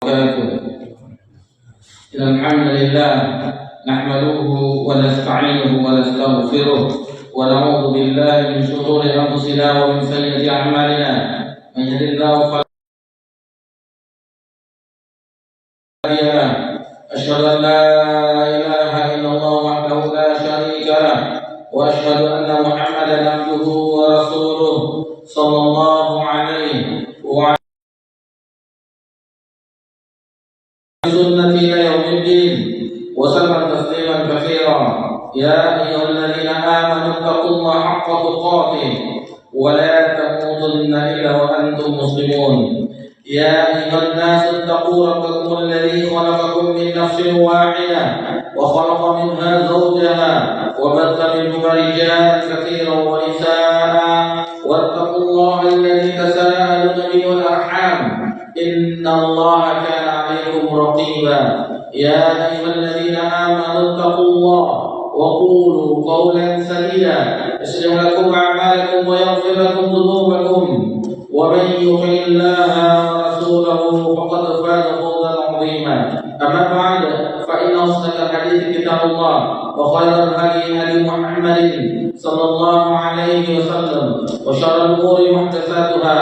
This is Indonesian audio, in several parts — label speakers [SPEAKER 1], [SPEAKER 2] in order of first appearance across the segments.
[SPEAKER 1] الحمد لله نحمده ونستعينه ونستغفره ونعوذ بالله من شرور انفسنا ومن سيئات اعمالنا من يهد الله فلا مضل له اشهد ان لا اله الا الله وحده لا شريك له واشهد ان محمدا عبده ورسوله صلى الله عليه وعلى سنة إلى يوم الدين وسلم تسليما كثيرا. يا أيها الذين آمنوا اتقوا الله حق تقاته ولا تموتن إلا وأنتم مسلمون. يا أيها الناس اتقوا ربكم الذي خلقكم من نفس واحدة وخلق منها زوجها وبث منهما رجالا كثيرا ونساء واتقوا الله الذي تساءلون به والأرحام إن الله كان عليكم رقيبا. يا أيها الذين آمنوا اتقوا الله وقولوا قولا سديدا يصلح لكم أعمالكم ويغفر لكم ذنوبكم ومن يطع الله ورسوله فقد فاز فوزا عظيما. أما بعد فإن أصدق الحديث كتاب الله وخير الهدي هدي محمد صلى الله عليه وسلم وشر الأمور محدثاتها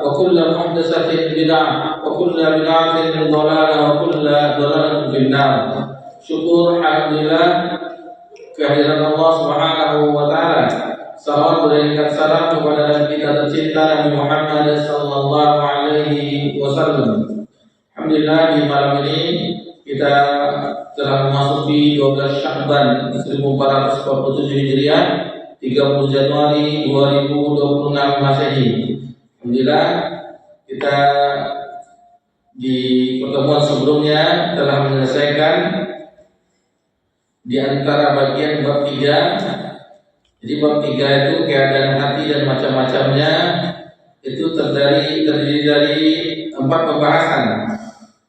[SPEAKER 1] وكل محدثة بدعة وكل بدعة ضلالة وكل ضلالة في النار. Syukur alhamdulillah kehadiran Allah Subhanahu wa taala. Salawat dan salam kepada kita tercinta Nabi Muhammad sallallahu alaihi wasallam. Alhamdulillah di malam ini kita telah memasuki 12 Sya'ban 1447 Hijriah, 30 Januari 2026 Masehi. Alhamdulillah kita di pertemuan sebelumnya telah menyelesaikan di antara bagian bab 3. Jadi bab 3 itu keadaan hati dan macam-macamnya itu terdiri dari 4 pembahasan.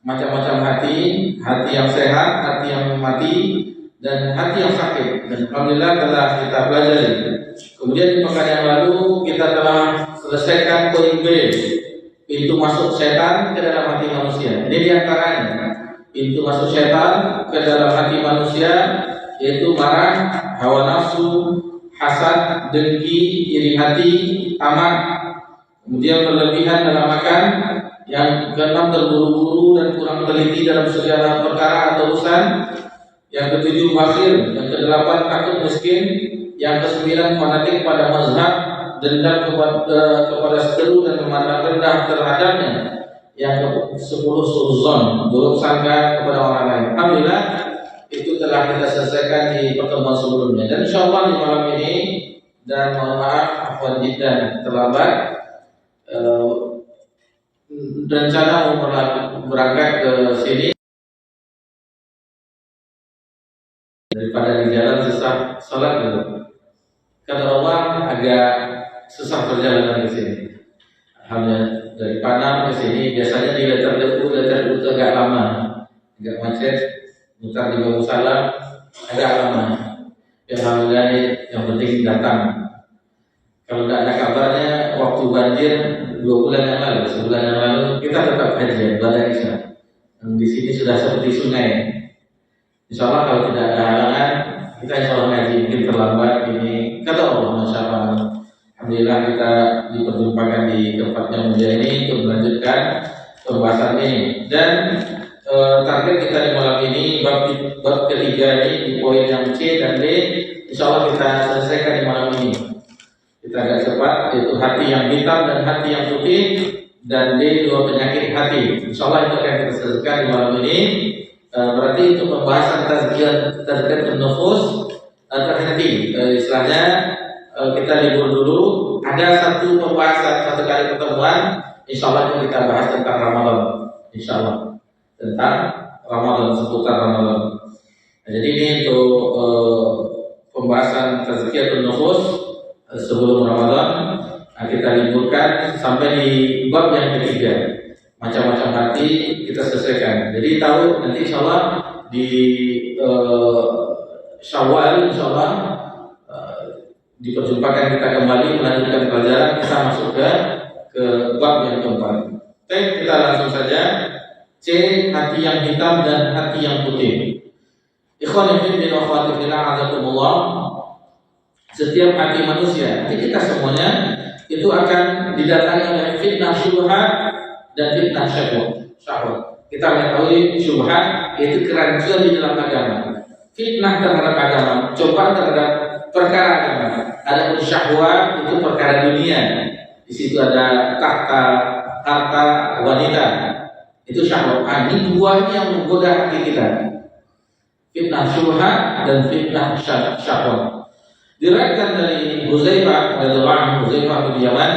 [SPEAKER 1] Macam-macam hati, hati yang sehat, hati yang mati, dan hati yang sakit. Dan alhamdulillah telah kita pelajari. Kemudian di pekan yang lalu kita telah selesaikan poin B, pintu masuk setan ke dalam hati manusia. Ini diantaranya pintu masuk setan ke dalam hati manusia, yaitu marah, hawa nafsu, hasad, dengki, iri hati, tamak, kemudian berlebihan dalam makan, yang keenam terburu-buru dan kurang teliti dalam segala perkara atau urusan, yang ketujuh bakhil, yang kedelapan takut miskin, yang kesembilan fanatik pada mazhab, dendam kepada seteru dan memandang rendah terhadapnya, yang ke-10 suudzon, buruk sangka kepada orang lain. Alhamdulillah itu telah kita selesaikan di pertemuan sebelumnya, dan insyaallah di malam ini, dan mohon maaf afwan jiddan terlambat, rencana berangkat ke sini daripada di jalan susah sholat dulu. Kata orang agak susah perjalanan ke sini. Alhamdulillah dari Padang ke sini biasanya di letter debu agak lama, agak macet, mutar di Babu Salam agak lama. Alhamdulillah yang penting datang. Kalau tidak ada kabarnya waktu banjir 2 bulan yang lalu, sebulan yang lalu kita tetap kajian pada Isya. Di sini sudah seperti sungai. Insyaallah kalau tidak ada halangan kita insyaallah ngaji, mungkin terlambat ini. Kata Allah, masyaallah. Alhamdulillah kita diperjumpakan di tempat yang mulia ini untuk melanjutkan pembahasan ini. Dan target kita di malam ini bab ketiga ini di poin yang C dan D, insyaallah kita selesaikan di malam ini. Kita agak cepat, yaitu hati yang hitam dan hati yang putih, dan D 2 penyakit hati. Insyaallah itu akan kita selesaikan di malam ini. Berarti untuk pembahasan tazkiyatun nufus terhenti. Istilahnya kita libur dulu. Ada satu pembahasan, satu kali pertemuan, insyaallah itu kita bahas tentang Ramadan. Insyaallah tentang Ramadan, seputar Ramadan. Jadi ini untuk pembahasan tazkiyatun nufus sebelum Ramadan. Kita liburkan sampai di bab yang ketiga, macam-macam hati kita selesaikan. Jadi tahu nanti insyaallah di Syawal insyaallah diperjumpakan kita kembali melanjutkan pelajaran, kita masuk ke bab yang keempat. Baik, kita langsung saja C. Hati yang hitam dan hati yang putih. Ikhwan fillah wa akhwati fillah, azakumullah. Setiap hati manusia, hati kita semuanya itu akan didatangi oleh fitnah syubhat dan fitnah syahwat. Kita mengetahui syubhat yaitu kerancuan di dalam agama, fitnah terhadap agama, cobaan terhadap perkara agama. Ada syahwat, itu perkara dunia. Di situ ada tahta, harta, wanita. Itu syahwat. Ini dua yang menggoda hati kita. Fitnah syubhat dan fitnah syahwat. Diriwayatkan dari Huzaifah radhiyallahu anhu, Huzaifah bin Yaman,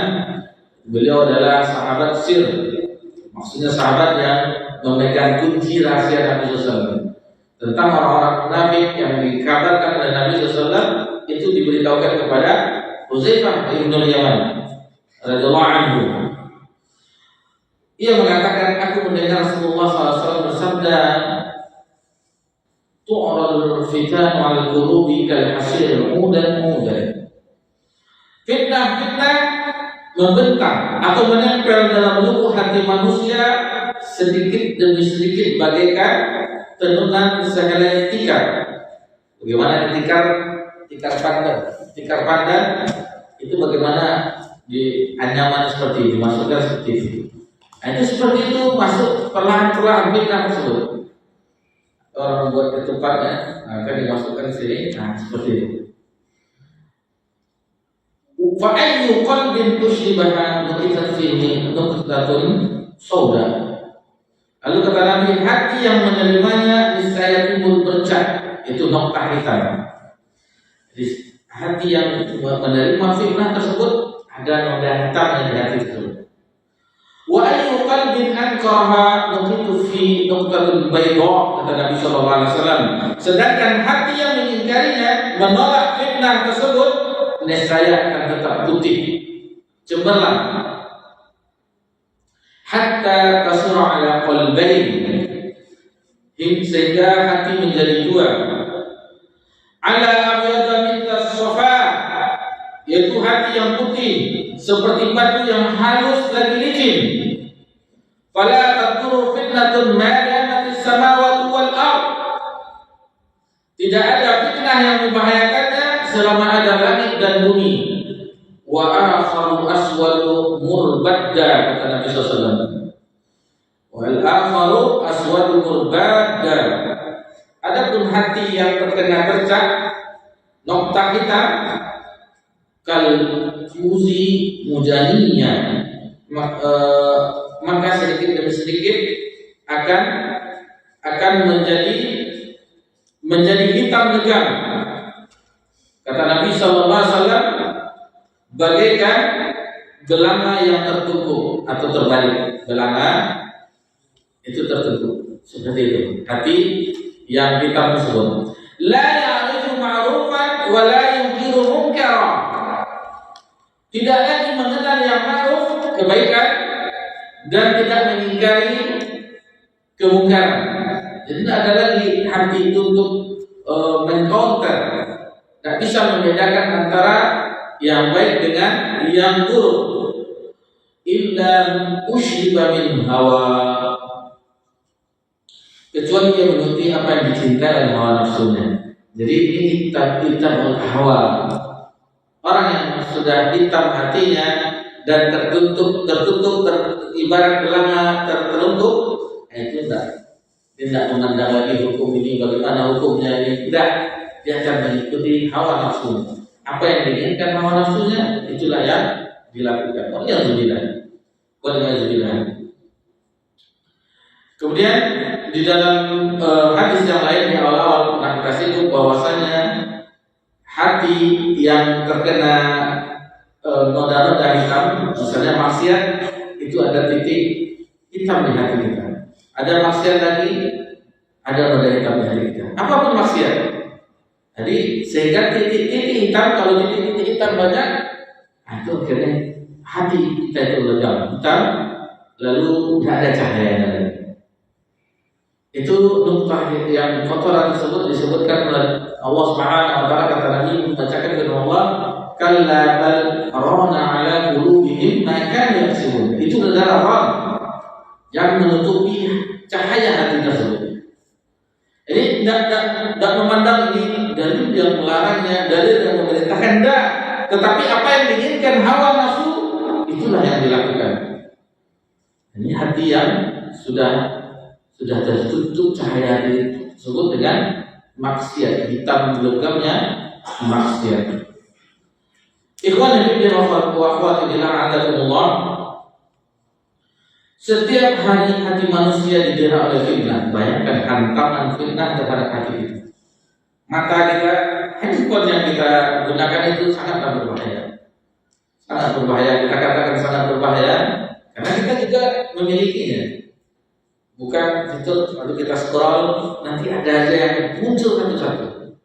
[SPEAKER 1] beliau adalah sahabat sir. Maksudnya sahabat yang memegang kunci rahasia Nabi SAW. Tentang orang-orang munafik yang dikabarkan oleh Nabi SAW itu diberitahukan kepada Huzaifah bin Yaman radhiyallahu anhu. Ia mengatakan, aku mendengar Rasulullah SAW bersabda, tu'radul fitan wal qulubi kal hasir mudan. Fitnah membentang atau menempel dalam lubuk hati manusia sedikit demi sedikit bagaikan tenunan sehelai tikar. Bagaimana tikar pandan itu bagaimana di anyaman seperti ini, dimasukkan seperti itu. Nah, itu seperti itu, masuk perlahan-perlahan fitnah tersebut. Orang buat ketupatnya akan dimasukkan sini, nah seperti itu. Fa ayyu qalbin tushribaha nuqitat fihi nuqtatun sauda. Lalu kata Nabi, hati yang menerimanya niscaya timbul bercak, itu noktah hitam. Jadi hati yang menerima fitnah tersebut ada noda hitam yang di hati tersebut. Wa ayyu qalbin ankaraha nuqitu fi nuqtatul bayda, kata Nabi sallallahu alaihi wasallam. Sedangkan hati yang mengingkarinya, menolak fitnah tersebut, niscaya akan tetap putih, cemerlang. Hatta tasra ala qalbayn, sehingga hati menjadi dua. Ala abyada mithla safa, yaitu hati yang putih seperti batu yang halus lagi licin. Fala tadurru fitnatun ma damatis samawati wal ard. Tidak ada fitnah yang membahayakannya selama ada langit dan bumi. Wa akharu aswadu murbadda, kata Nabi SAW. Wal akharu aswadu murbadda. Adapun hati yang terkena bercak noktah hitam kal fuzi mujaninya, maka sedikit demi sedikit akan menjadi hitam legam. Kata Nabi SAW, bagaikan gelanga yang tertumpuk atau terbalik. Gelanga itu tertumpuk, seperti itu. Hati yang hitam tersebut. La ya'rifu ma'rufan wa la yunkiru munkara. Tidak lagi mengenal yang ma'ruf, kebaikan, dan tidak mengingkari kemungkaran. Jadi tidak ada lagi hati itu untuk men-counter. Tidak bisa membedakan antara yang baik dengan yang buruk. Illa ushriba min hawa, kecuali dia menuruti apa yang dicintai oleh hawa nafsunya. Jadi ini hitam hawa. Orang yang sudah hitam hatinya dan tertutup ibarat gelanga tertutup, itu tidak memandang lagi hukum ini, bagaimana hukumnya ini, tidak. Dia akan mengikuti hawa nafsunya. Apa yang diinginkan hawa nafsunya, itulah yang dilakukan. Kemudian di dalam hadis yang lain yang awal pernah kita singgung bahwasanya hati yang terkena noda-noda hitam, misalnya maksiat, itu ada titik hitam di hati kita. Ada maksiat lagi, ada noda hitam di hati kita. Apapun maksiat. Jadi sehingga titik-titik hitam, kalau titik-titik hitam banyak, itu akhirnya hati kita itu legam hitam, lalu tidak ada cahaya lagi. Itu nuktah yang kotoran tersebut disebutkan oleh Allah Subhanahu wa taala. Kata Nabi membacakan firman Allah, kalla bal rana ala qulubihim ma kanu yaksubun. Itu adalah ran yang menutupi cahaya hati tersebut. Jadi tidak memandang ini dalil yang melarangnya, dalil yang memerintahkan, tidak. Tetapi apa yang diinginkan hawa nafsu, itulah yang dilakukan. Ini hati yang sudah tertutup cahaya hati tersebut dengan maksiat, hitam legamnya maksiat. Ikhwan fillah wa akhwati fillah, a'adzakumullah. Setiap hari hati manusia didera oleh fitnah. Bayangkan hantaman fitnah terhadap hati kita. Mata kita, handphone yang kita gunakan itu sangatlah berbahaya. Sangat berbahaya, kita katakan sangat berbahaya karena kita juga memilikinya. Bukan itu lalu kita scroll, nanti ada aja yang muncul satu-satu.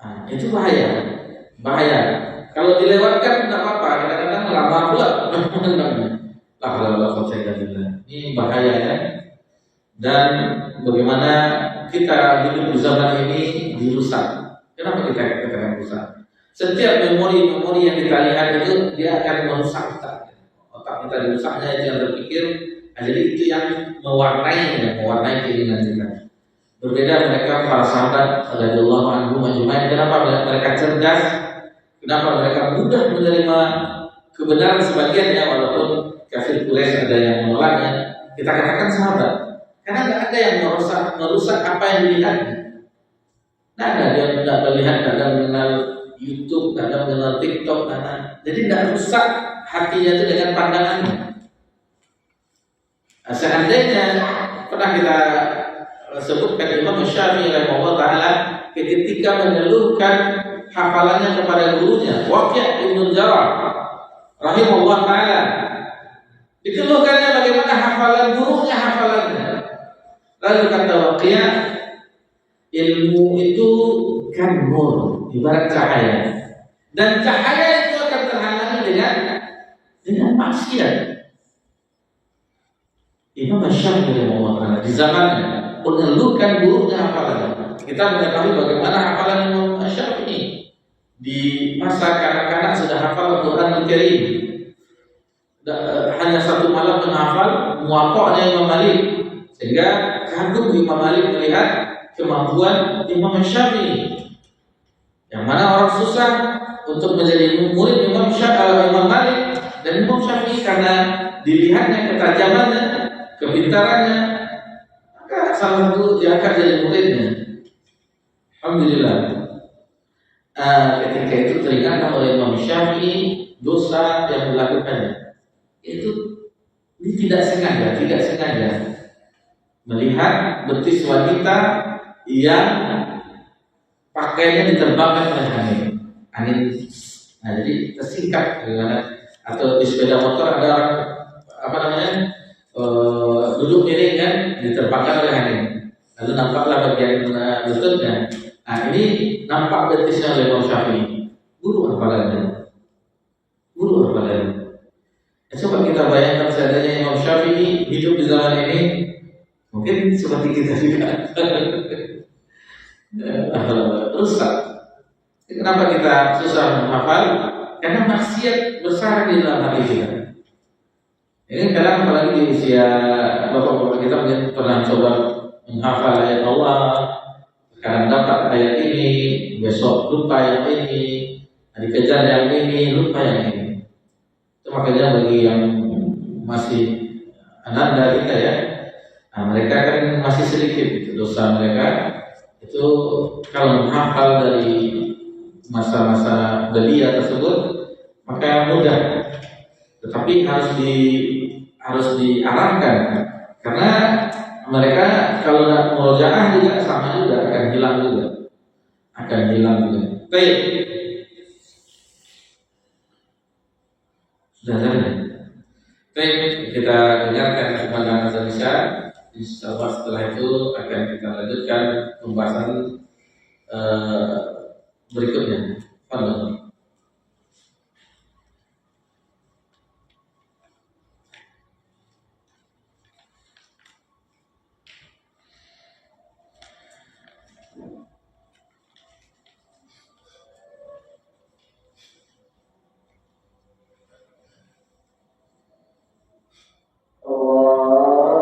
[SPEAKER 1] Nah, itu bahaya. Bahaya. Kalau dilewatkan tidak apa-apa, kadang-kadang lama pula. Ini bahaya ya. Dan bagaimana kita hidup di zaman ini dirusak. Kenapa kita katakan rusak? Setiap memori-memori yang kita lihat itu dia akan merusak kita. Otak kita dirusaknya, itu yang terpikir. Nah, jadi itu yang mewarnai keinginan kita. Berbeda mereka para sahabat radhiyallahu anhum ajmain. Kenapa mereka cerdas? Kenapa mereka mudah menerima kebenaran sebagiannya walaupun kafir Quraisy ada yang menolaknya? Kita katakan sahabat, karena tidak ada yang merusak apa yang dilihatnya. Tidak ada, dia tidak melihat, tidak ada mengenal YouTube, tidak ada mengenal TikTok, jadi tidak rusak hatinya itu dengan pandangannya. Nah, seandainya pernah kita sebutkan Imam Syafi'i rahimahullah taala ketika mengeluhkan hafalannya kepada gurunya Waqi' Ibnu Jarrah rahimahullah taala, dikeluhkannya bagaimana hafalannya. Lalu kata Waqi', ilmu itu kan nur, ibarat cahaya, dan cahaya itu akan terhalangi dengan maksiat. Imam Syafi'i rahimahullah taala di zamannya mengeluhkan gurunya hafalan. Kita mengetahui bagaimana hafalan Imam Syafi'i. Di masa kanak-kanak sudah hafal Al-Quran Al-Karim. Hanya satu malam menghafal Muwatta'nya Imam Malik. Sehingga kagum Imam Malik melihat kemampuan Imam Syafi'i. Yang mana orang susah untuk menjadi murid Imam Malik dan Imam Syafi'i karena dilihatnya ketajamannya, kepintarannya, maka salah satu diangkat jadi muridnya. Alhamdulillah. Ketika itu teringatkan oleh Imam Syafi'i dosa yang dilakukannya. Itu tidak sengaja melihat betis wanita yang pakaiannya diterbangkan oleh angin. Nah, jadi tersingkap atau di sepeda motor ada orang duduk miring kan, diterbangkan oleh angin. Lalu nampaklah bagian lututnya. Nah, ini nampak betisnya oleh Imam Syafi'i. Guru hafalannya. Coba kita bayangkan seandainya Imam Syafi'i hidup di zaman ini, mungkin seperti kita juga. Rusak. Kenapa kita susah menghafal? Karena maksiat besar di dalam hati kita. Ini kadang apalagi di usia bapak-bapak kita mungkin pernah coba menghafal ayat Allah. Sekarang dapat ayat ini, besok lupa yang ini, dikejar yang ini, lupa yang ini. Itu makanya bagi yang masih ananda kita ya, nah, mereka kan masih sedikit dosa mereka. Itu kalau menghafal dari masa-masa belia tersebut maka mudah, tetapi harus diarahkan karena mereka kalau tidak murojaah juga sama juga akan hilang juga. Baik, sudah ada. Baik, kita dengarkan kepada azan Isya. Insyaallah setelah itu akan kita lanjutkan pembahasan berikutnya. Pardon. Allah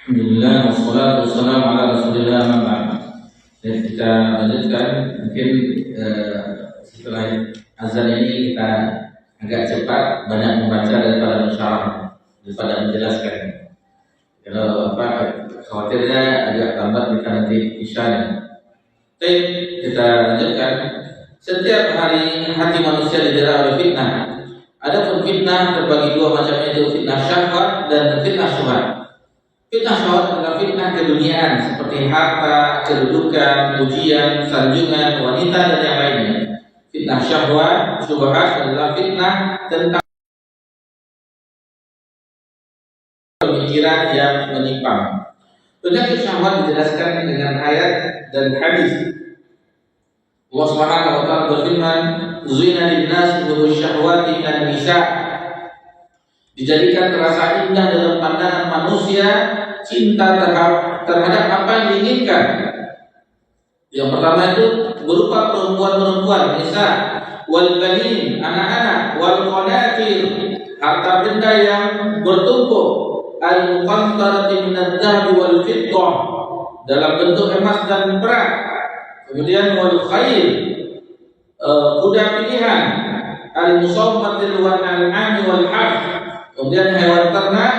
[SPEAKER 1] Alhamdulillah wassalatu wassalamu ala Rasulillah amma ba'd. Dan kita lanjutkan mungkin setelah azan ini kita agak cepat banyak membaca daripada mensyarah daripada menjelaskan. Kalau khawatirnya agak lambat kita nanti isya. Baik, kita lanjutkan. Setiap hari hati manusia didera oleh fitnah. Adapun fitnah terbagi dua macam, yaitu fitnah syahwat dan fitnah syubhat. Fitnah syahwat adalah fitnah keduniaan seperti harta, kedudukan, pujian, sanjungan, wanita dan yang lainnya. Fitnah syubhat adalah fitnah tentang pemikiran yang menyimpang. Penyakit syahwat dijelaskan dengan ayat dan hadis. Allah Subhanahu wa taala berfirman, "Zuina lin-nasi hubbu syahwati minan nisa." Dijadikan terasa indah dalam pandangan manusia cinta terhadap apa yang diinginkan. Yang pertama itu berupa perempuan-perempuan, nisa, wal banin, anak-anak, wal qanatir, harta benda yang bertumpuk, al muqantarati minadh dhahabi wal fiddah, dalam bentuk emas dan perak. Kemudian wal khayl, kuda pilihan, al musawmatil wal an'ami wal harth, kemudian hewan ternak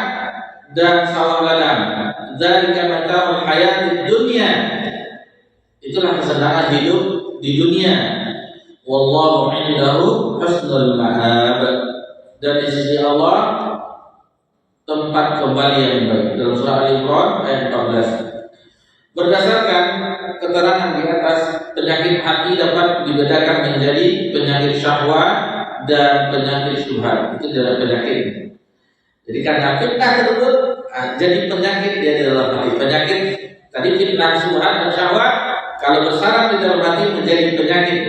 [SPEAKER 1] dan sawah ladang. Dzalika mata'ul hayatid dunya. Itulah kesenangan hidup di dunia. Wallahu 'indahu husnul ma'ab. Dan di sisi Allah tempat kembali yang baik. Dalam surah Al-Imran ayat 14. Berdasarkan keterangan di atas, penyakit hati dapat dibedakan menjadi penyakit syahwat dan penyakit syubhat. Itu adalah penyakit. Jadi karena fitnah tersebut jadi penyakit dia di dalam hati. Penyakit tadi fitnah, syubhat dan syahwat kalau bersarang di dalam hati menjadi penyakit.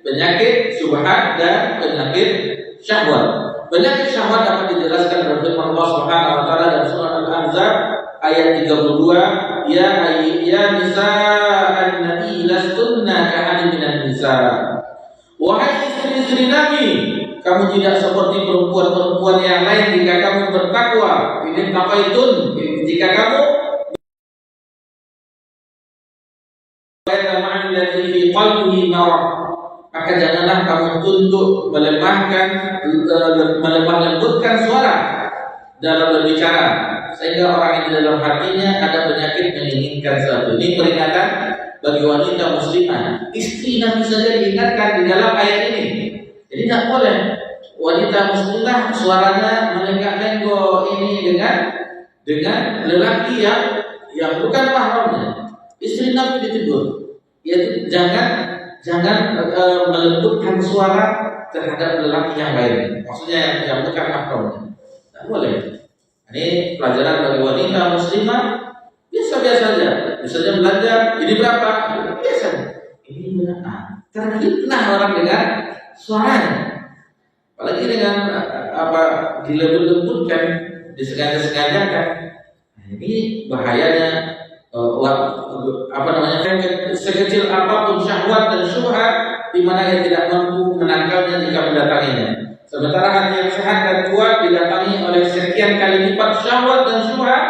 [SPEAKER 1] Penyakit syubhat dan penyakit syahwat. Penyakit syahwat dapat dijelaskan oleh firman Allah Subhanahu wa taala dalam surah Al-Ahzab ayat 32, ya nisa'an nabi lastunna ka'ahadin minan nisa. Wahai istri-istri Nabi, kamu tidak seperti perempuan-perempuan yang lain jika kamu bertakwa. Ini tafaitun, jika kamu maka janganlah kamu tunduk melemah lembutkan suara dalam berbicara, sehingga orang yang di dalam hatinya ada penyakit menginginkan sesuatu. Ini peringatan bagi wanita muslimah. Istri Nabi saja diingatkan di dalam ayat ini. Jadi tidak boleh wanita muslimah suaranya melenggak-lenggok ini dengan lelaki yang bukan mahramnya. Istri Nabi ditegur, yaitu jangan melembutkan suara terhadap lelaki yang lain. Maksudnya yang bukan mahramnya. Tidak boleh. Ini pelajaran bagi wanita muslimah. Biasa-biasa saja. Misalnya belajar, ini berapa? Biasa. Ini berapa? Terfitnah orang dengan suaranya. Apalagi dengan dilembut-lembutkan, disengaja-sengajakan. Ini bahayanya. Sekecil apapun syahwat dan syubhat, di mana ia tidak mampu menangkalnya jika mendatanginya. Sementara hati yang sehat dan kuat didatangi oleh sekian kali lipat syahwat dan syubhat,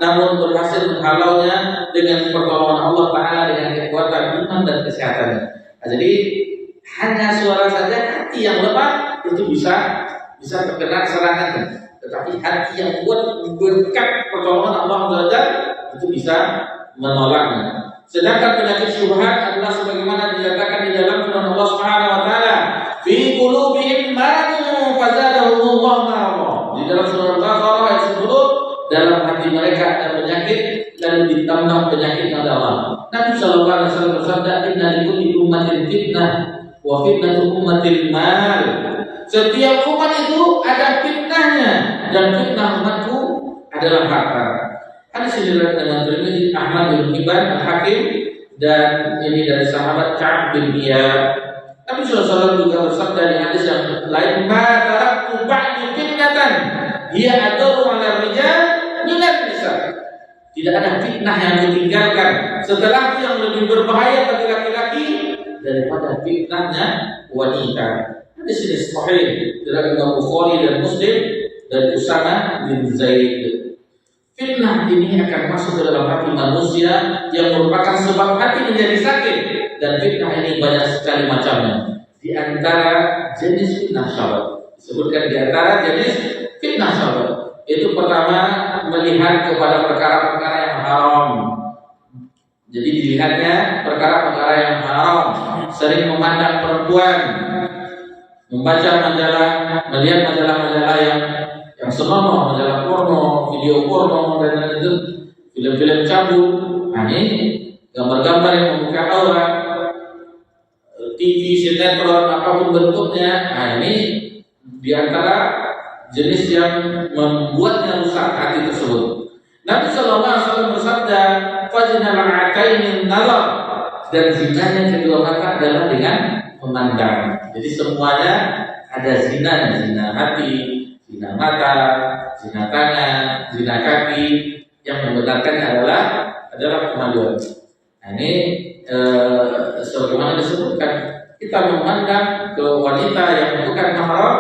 [SPEAKER 1] namun berhasil menghalaunya dengan pertolongan Allah Ta'ala dengan kekuatan iman dan kesehatannya. Nah, jadi hanya suara saja hati yang lemah itu bisa terkena serangannya. Tetapi hati yang kuat berkat pertolongan Allah Ta'ala itu bisa menolaknya. Sedangkan penyakit syubhat adalah sebagaimana dinyatakan di dalam firman Allah Subhanahu wa taala, "Fi qulubihim maradun fazadahumullahu marada." Di dalam surah Al-Baqarah ayat 10, dalam hati mereka ada penyakit lalu ditambah penyakit oleh Allah. Nabi sallallahu alaihi wasallam bersabda, "Inna likulli ummatin fitnah wa fitnatu ummatil mal." Setiap umat itu ada fitnahnya dan fitnah umatku adalah harta. Hadis ini diriwayatkan dengan Tirmidzi, Ahmad bin Hibban, Al-Hakim, dan ini dari sahabat Ka'ab bin Iyad. Nabi sallallahu alaihi wasallam juga bersabda di hadis yang lain, "Ma taraktu ba'di fitnatan hiya adaru 'ala rijal minan nisa." Tidak ada fitnah yang ditinggalkan setelah yang lebih berbahaya bagi laki-laki daripada fitnahnya wanita. Hadis ini sahih dari Imam Bukhari dan Muslim dari Usama bin Zaid. Fitnah ini akan masuk ke dalam hati manusia yang merupakan sebab hati menjadi sakit, dan fitnah ini banyak sekali macamnya. Di antara jenis fitnah syahwat, disebutkan di antara jenis fitnah syahwat, itu pertama melihat kepada perkara-perkara yang haram. Jadi dilihatnya perkara-perkara yang haram, sering memandang perempuan, membaca majalah, melihat majalah-majalah yang senonoh, majalah porno, video porno, dan itu film-film cabul. Nah, ini gambar-gambar yang membuka aurat, TV, sinetron, apapun bentuknya. Nah, ini diantara jenis yang membuatnya rusak hati tersebut. Nabi sallallahu alaihi wasallam bersabda, "Fajnal ma'atainin nazar." Dan zinanya kedua mata adalah dengan memandang. Jadi semuanya ada zinanya, zina hati, zina mata, zina tangan, zina kaki. Yang membenarkannya adalah kemaluan. Nah, ini sebagaimana disebutkan, kita memandang ke wanita yang bukan mahram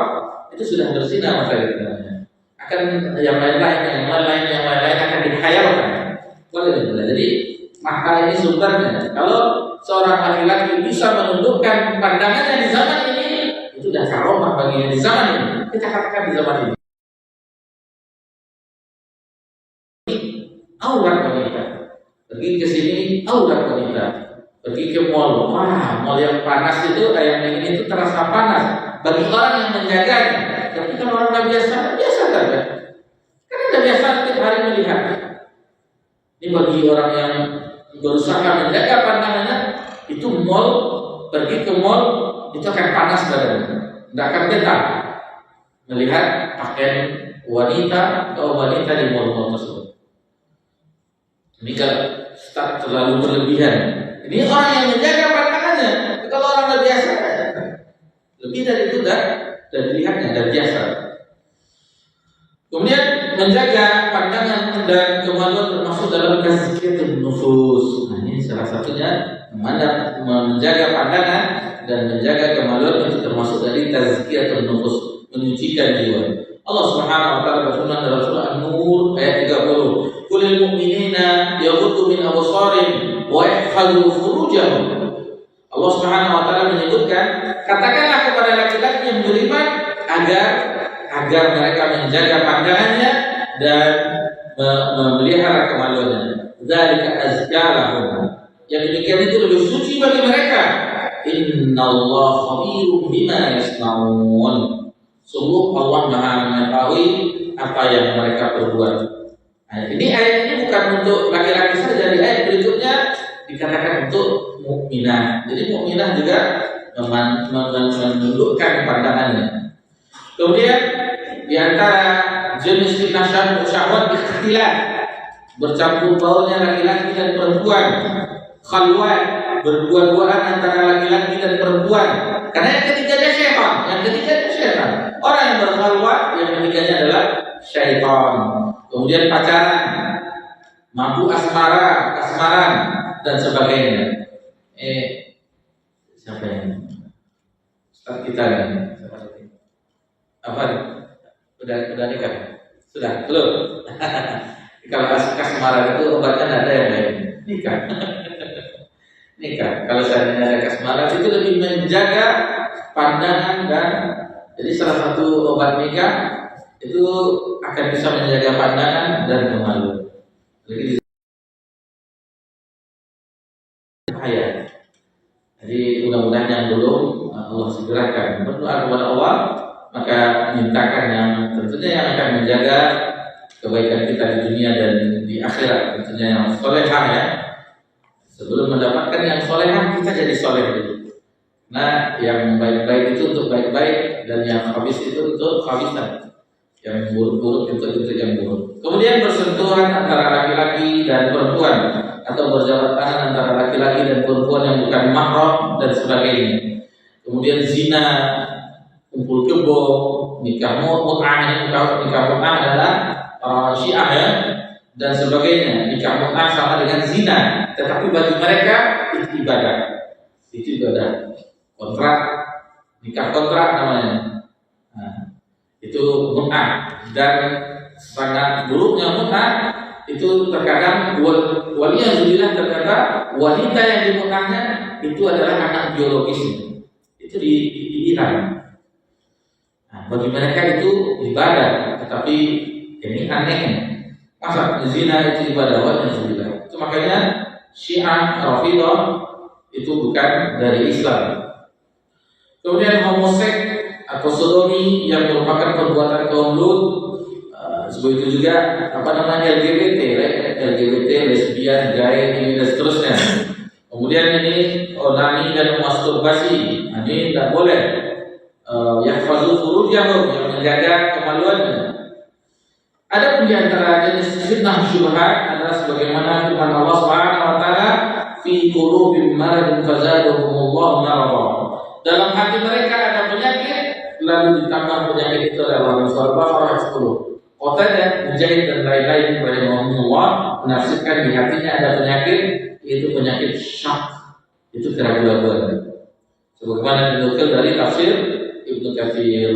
[SPEAKER 1] itu sudah berzina maka ditanya. Akan yang lain-lain akan dihayalkan. Boleh. Jadi maka ini sumbernya. Kalau seorang laki-laki bisa menundukkan pandangannya di zaman ini, itu sudah karomah baginya di zaman ini. Kita katakan di zaman ini. Aurat wanita. Pergi ke sini aurat wanita. Pergi ke mall. Wah, mall yang panas itu, yang ini itu terasa panas bagi orang yang menjaganya. Tapi kalau orang biasa saja. Karena udah biasa setiap hari melihat. Ini bagi orang yang berusaha menjaga pandangannya, itu mall, pergi ke mall itu akan panas badannya, tidak akan betah melihat pakaian wanita atau wanita di mall tersebut. Ini kalau start terlalu berlebihan. Ini orang yang menjaga pandangannya. Kalau orang udah biasa, lebih dari itu dan dilihatnya dan biasa. Kemudian menjaga pandangan dan kemaluan termasuk dalam tazkiyatun nufus. Nah, ini salah satunya menjaga pandangan dan menjaga kemaluan itu termasuk dari tazkiyatun nufus, menyucikan jiwa. Allah Subhanahu wa taala berfirman dalam surah An-Nur ayat 30, "Qulil mu'minina yaghuddu min absarihim wa yahfazu furujahum." Allah Subhanahu wa taala menyebutkan, katakanlah kepada laki-laki yang beriman agar mereka menjaga pandangannya dan memelihara kemaluannya. Dzalika azka lahum. Yang demikian itu lebih suci bagi mereka. Innallaha khabirum bima yasnaun. Sungguh Allah Maha mengetahui apa yang mereka perbuat. Nah, ini ayat ini bukan untuk laki-laki saja. Di ayat berikutnya dikatakan untuk mukminah. Jadi mukminah juga menundukkan pandangannya. Kemudian di antara jenis fitnah syahwat ikhtilaf, bercampur baurnya laki-laki dan perempuan, khalwat, berdua-duaan antara laki-laki dan perempuan. Karena yang ketiganya syaitan, Orang yang berkhalwat, yang ketiganya adalah syaitan. Kemudian pacaran, mabuk kasmaran dan sebagainya. Siapa yang Ustaz kita nih? Apa? Udah nikah? Sudah? Belum? Kalau kasmaran itu obatnya ada yang lain. Nikah. Kalau seandainya ada kasmaran itu lebih menjaga pandangan dan jadi salah satu obat nikah itu akan bisa menjaga pandangan dan kemaluan. Jadi bahaya. Jadi mudah-mudahan yang belum Allah segerakan berdoa kepada Allah, maka mintakan yang tentunya yang akan menjaga kebaikan kita di dunia dan di akhirat, tentunya yang solehah ya. Sebelum mendapatkan yang solehah, kita jadi soleh dulu. Nah, yang baik-baik itu untuk baik-baik dan yang habis itu untuk habisan. Yang buruk-buruk itu yang buruk. Kemudian bersentuhan antara laki-laki dan perempuan atau berjabat tangan antara laki-laki dan perempuan yang bukan mahram dan sebagainya. Kemudian zina, kumpul kebo, nikah mut'ah adalah Syiah ya, dan sebagainya. Nikah mut'ah sama dengan zina, tetapi bagi mereka itu ibadah. Itu ibadah. Nikah kontrak namanya. Nah, itu mut'ah, dan sangat buruknya mut'ah itu terkadang waliyahzubillah ternyata wanita yang dimut'ahnya itu adalah anak biologisnya. Itu di Iran. Nah, bagi mereka itu ibadah, tetapi ini aneh. Masa zina itu ibadah? Waliyahzubillah. Itu makanya Syiah Rafidhah itu bukan dari Islam. Kemudian homoseks atau sodomi yang merupakan perbuatan kaum Lut, sebab itu juga LGBT, lesbian, gay, ini dan seterusnya. Kemudian ini onani dan masturbasi, ini tidak boleh. Yahfazu furujahum, yang menjaga kemaluannya. Ada pun di antara jenis fitnah syubhat adalah sebagaimana firman Allah Subhanahu wa taala, fi qulubihim maradun fazadahumullahu marada. Dalam hati mereka ada penyakit, lalu ditambah penyakit itu adalah surah Al-Baqarah 10. Qatadah, Mujahid dan lain-lain rahimahumullah menafsirkan di hatinya ada penyakit, yaitu penyakit syak, itu keraguan-keraguan. Sebagaimana dinukil dari tafsir Ibnu Katsir.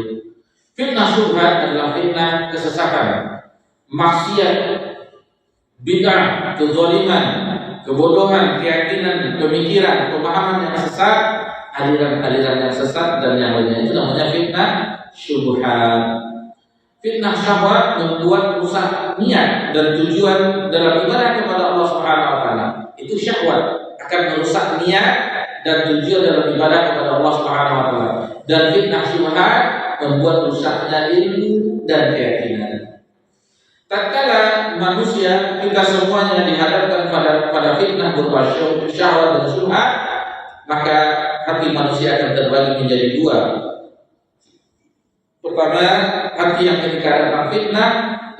[SPEAKER 1] Fitnah syubhat adalah fitnah kesesatan, maksiat, bid'ah, kezaliman, kebodohan, keyakinan, pemikiran, pemahaman yang sesat, aliran-aliran yang sesat dan yang lainnya. Itu namanya fitnah syubhat. Fitnah syahwat membuat rusak niat dan tujuan dalam ibadah kepada Allah Subhanahu wa taala. Itu syahwat akan merusak niat dan tujuan dalam ibadah kepada Allah Subhanahu wa taala. Dan fitnah syubhat membuat rusaknya ilmu dan keyakinan. Tatkala manusia kita semuanya dihadapkan pada fitnah berupa syahwat dan syubhat, maka hati manusia akan terbagi menjadi dua. Pertama, hati yang ketika datang fitnah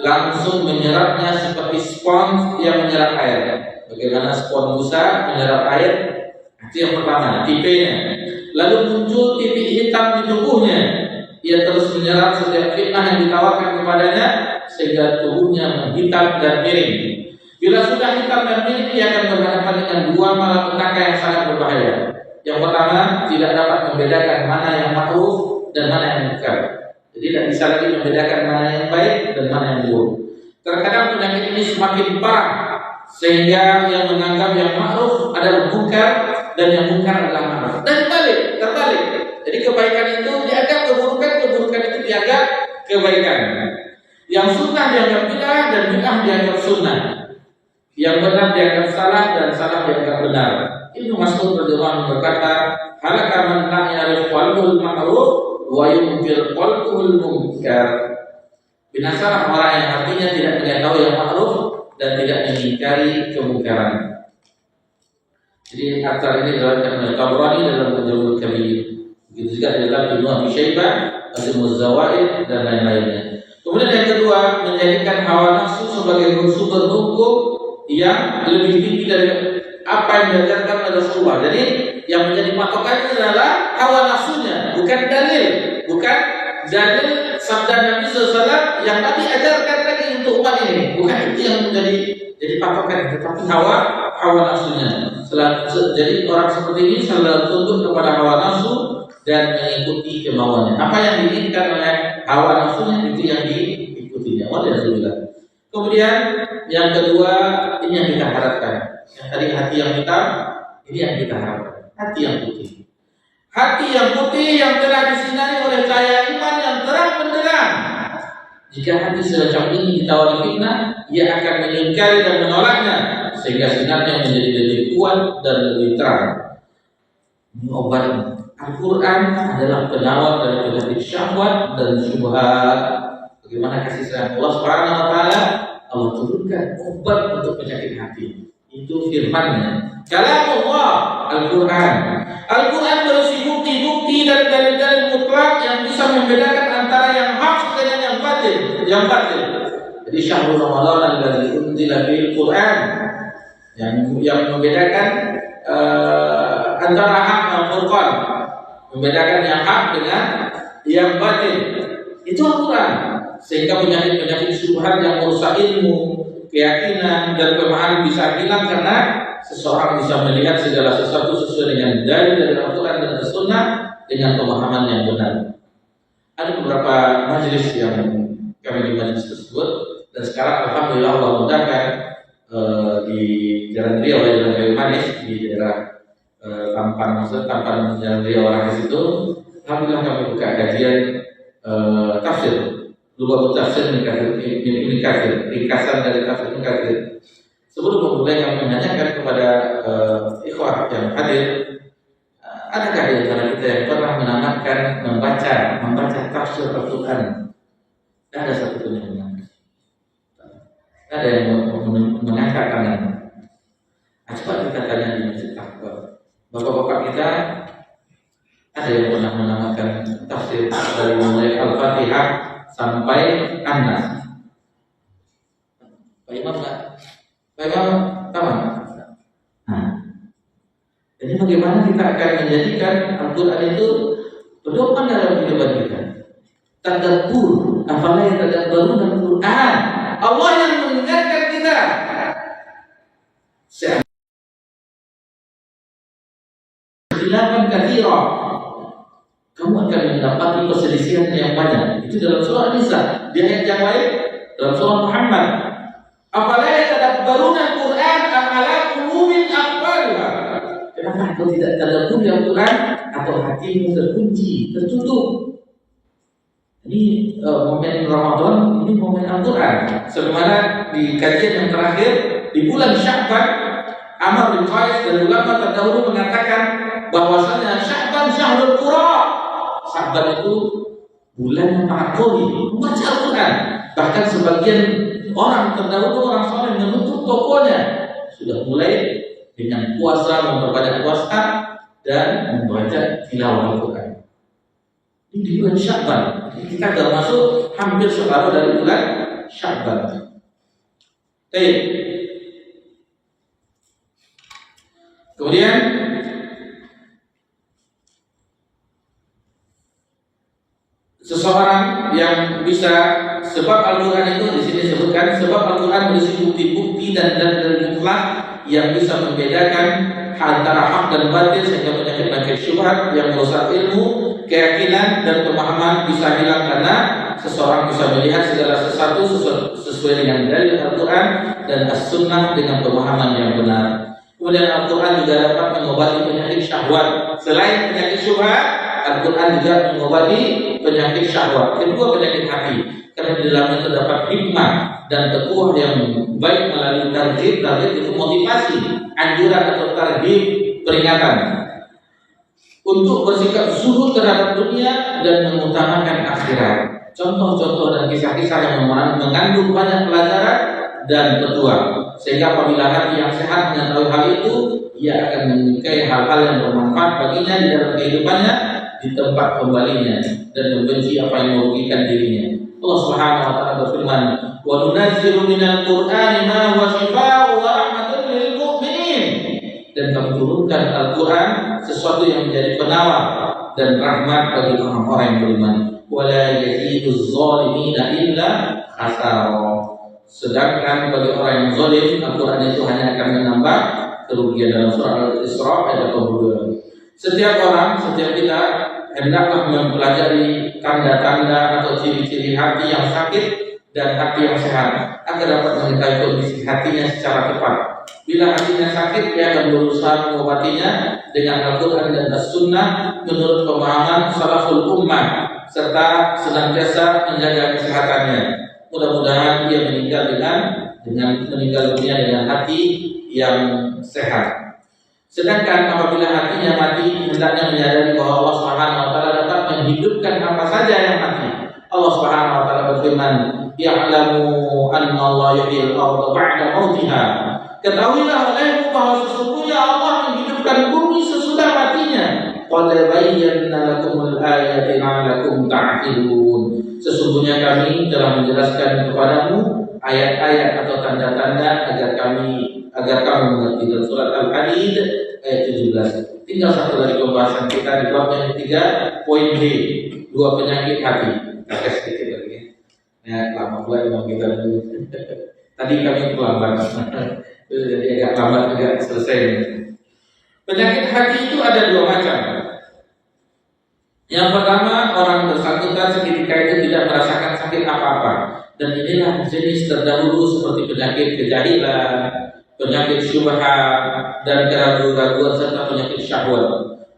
[SPEAKER 1] langsung menyerapnya seperti spons yang menyerap air. Bagaimana spons busa menyerap air? Itu yang pertama, tipenya. Lalu muncul titik hitam di tubuhnya. Ia terus menyerap setiap fitnah yang ditawarkan kepadanya sehingga tubuhnya menghitam dan miring. Bila sudah hitam dan miring, ia akan berhadapan dengan dua malapetaka yang sangat berbahaya. Yang pertama, tidak dapat membedakan mana yang ma'ruf dan mana yang munkar. Jadi tidak bisa lagi membedakan mana yang baik dan mana yang buruk. Terkadang penyakit ini semakin parah sehingga yang menganggap yang ma'ruf adalah munkar dan yang munkar adalah ma'ruf. Dan terbalik. Jadi kebaikan itu dianggap keburukan, keburukan itu dianggap kebaikan. Yang sunnah dianggap bid'ah dan bid'ah dianggap sunnah. Yang benar dianggap salah dan salah dianggap benar. Ibnu Mas'ud radhiyallahu anhu berkata, "Halaka man lam ya'rif qalbul ma'ruf wa yunkir qalbul munkar." Binasalah orang yang artinya tidak mengetahui yang ma'ruf dan tidak mengingkari kemungkaran. Jadi atar ini dalam Tabrani dalam Mujamul Kabir. Begitu juga dalam Ibnu Abi Syaibah, Al-Muz Zawaid dan lain-lainnya. Kemudian yang kedua, menjadikan hawa nafsu sebagai sumber hukum yang lebih tinggi dari apa yang diajarkan oleh Rasulullah. Jadi yang menjadi patokannya adalah hawa nafsunya, bukan dalil sabda Nabi SAW yang Nabi ajarkan lagi untuk umat ini. Bukan itu yang jadi patokan, tetapi hawa nafsunya. Jadi orang seperti ini selalu tunduk kepada hawa nafsu dan mengikuti kemauannya. Apa yang diinginkan oleh hawa nafsunya itu yang diikutinya. Walhamdulillah. Kemudian yang kedua, ini yang kita harapkan. Yang tadi hati yang hitam, ini yang kita harapkan. Hati yang putih. Hati yang putih yang telah disinari oleh cahaya iman yang terang benderang. Jika hati semacam ini ditawari fitnah, ia akan mengingkari dan menolaknya sehingga sinarnya menjadi lebih kuat dan lebih terang. Ini obatnya. Al-Quran adalah penawar dari penyakit syahwat dan syubhat. Bagaimana kasih sayang Allah Subhanahu wa taala, Allah turunkan obat untuk penyakit hati. Itu firman-Nya. Kalamullah, Al-Quran. Al-Quran berisi bukti-bukti dan dalil-dalil mutlak yang bisa membedakan antara yang hak dengan yang batil. Jadi syahrul Ramadan alladzi unzila fihil Quran, yang membedakan antara hak dan furqan, membedakan yang hak dengan yang batil. Itu Al-Quran. Sehingga penyakit-penyakit syubhat yang merusak ilmu, keyakinan dan pemahaman bisa hilang karena seseorang bisa melihat segala sesuatu sesuai dengan dalil dari Al-Quran dan As-Sunnah dengan pemahaman yang benar. Ada beberapa majelis yang kami di majelis tersebut, dan sekarang alhamdulillah Allah mudahkan di Jalan Riau, Jalan Kayu Manis di daerah Tampan Jalan Riau Ranges itu, alhamdulillah kami buka kajian tafsir. Dua tafsir ini kafir, ringkasan dari tafsir ini kafir. Sebelum memulai kami menanyakan kepada ikhwah yang hadir, adakah di antara kita yang pernah menamatkan membaca tafsir Al-Quran? Tidak ada satu pun yang mengangkat. Ada yang mengangkat tangan. Coba kita tanya di masjid Akbar. Bapak-bapak kita ada yang pernah menamatkan tafsir dari mulai Al-Fatihah sampai An-Nas? Pak Imam enggak? Pak Imam tamat? Nah, jadi bagaimana kita akan menjadikan Al-Quran itu pedoman dalam kehidupan kita? Tadabbur, afala yatadabbarun Al-Quran. Allah yang mengingatkan kita. Khilafan katsira. Kamu akan mendapati perselisihan yang banyak. Itu dalam surah Nisa. Di ayat yang lain dalam surah Muhammad. Afala yatadabbarun Al-Quran am ala qulubin aqfalha. Kenapa kau tidak tadabbur Al-Quran atau hatimu terkunci, tertutup? Ini momen Ramadan, ini momen Al-Quran. Sebagaimana di kajian yang terakhir di bulan Sya'ban, Amr bin Qais dan ulama terdahulu mengatakan bahwasanya Sya'ban syahrul Qur'an. Sya'ban itu bulan yang sangat qoli, membaca Al-Quran. Bahkan sebagian orang terdahulu, orang soleh menutup tokonya, sudah mulai dengan puasa, memperbanyak puasa dan membaca tilawah Al-Quran. Ini di bulan Sya'ban. Kita sudah masuk hampir separuh dari bulan Sya'ban. Baik. Kemudian seseorang yang bisa Sebab Al-Quran itu di sini disebutkan, sebab Al-Quran berisi bukti-bukti dan dalil mutlak yang bisa membedakan antara hak dan batil, sehingga penyakit-penyakit syubhat yang merusak ilmu, keyakinan dan pemahaman bisa hilang, karena seseorang bisa melihat segala sesuatu sesuai dengan dalil Al-Quran dan As-Sunnah dengan pemahaman yang benar. Kemudian Al-Quran juga dapat mengobati penyakit syahwat. Selain penyakit syubhat, Al-Quran juga mengobati penyakit syahwat. Kedua, penyakit hati, karena di dalamnya terdapat hikmah dan petuah yang baik melalui targhib. Targhib itu motivasi, anjuran atau targhib, peringatan untuk bersikap zuhud terhadap dunia dan mengutamakan akhirat. Contoh-contoh dan kisah-kisah yang mengandung banyak pelajaran dan petuah, sehingga apabila hati yang sehat mengetahui hal itu, ia akan menyukai hal-hal yang bermanfaat baginya di dalam kehidupannya, di tempat kembalinya, dan membenci apa yang merugikan dirinya. Allah Subhanahu wa taala berfirman, "Wa nunazzilu minal Qur'ani ma huwa shifaa'un wa rahmatun lil mu'minin." Dan kami turunkan Al-Quran sesuatu yang menjadi penawar dan rahmat bagi orang-orang yang beriman. Wa la yaziduz zalimina illa khasara. Sedangkan bagi orang yang zalim, Al-Quran itu hanya akan menambah kerugian. Dalam surah Al-Isra ayat 22. Setiap orang, setiap kita hendaklah mempelajari tanda-tanda atau ciri-ciri hati yang sakit dan hati yang sehat, agar dapat mengetahui kondisi hatinya secara tepat. Bila hatinya sakit, dia akan berusaha mengobatinya dengan Al-Quran dan As-Sunnah menurut pemahaman salaful ummah, serta senantiasa menjaga kesehatannya. Mudah-mudahan dia meninggal dengan meninggal dunia dengan hati yang sehat. Sedangkan apabila hatinya mati, hendaknya menyadari bahwa Allah Subhanahu wa taala dapat menghidupkan apa saja yang mati. Allah Subhanahu wa taala berfirman, "Ya'lamu anna Allah yuhyil arda ba'da mautiha." Ketahuilah olehmu bahwa sesungguhnya Allah menghidupkan bumi sesudah matinya. Qad bayyana lakumul ayati la'allakum ta'qilun. Sesungguhnya kami telah menjelaskan kepadamu ayat-ayat atau tanda-tanda agar kamu mengerti. Dalam surat Al-Hadid ayat 17. Tinggal satu dari pembahasan kita di bab yang ketiga, poin B, 2 penyakit hati. Kita sedikit lagi. Ya, lama pula memang kita dulu. Tadi kami terlambat. Jadi agak lambat juga selesai. Penyakit hati itu ada 2 macam. Yang pertama, orang bersangkutan seketika itu tidak merasakan sakit apa-apa, dan inilah jenis terdahulu seperti penyakit kejahilan, penyakit syubhat, dan keraguan-keraguan serta penyakit syahwat.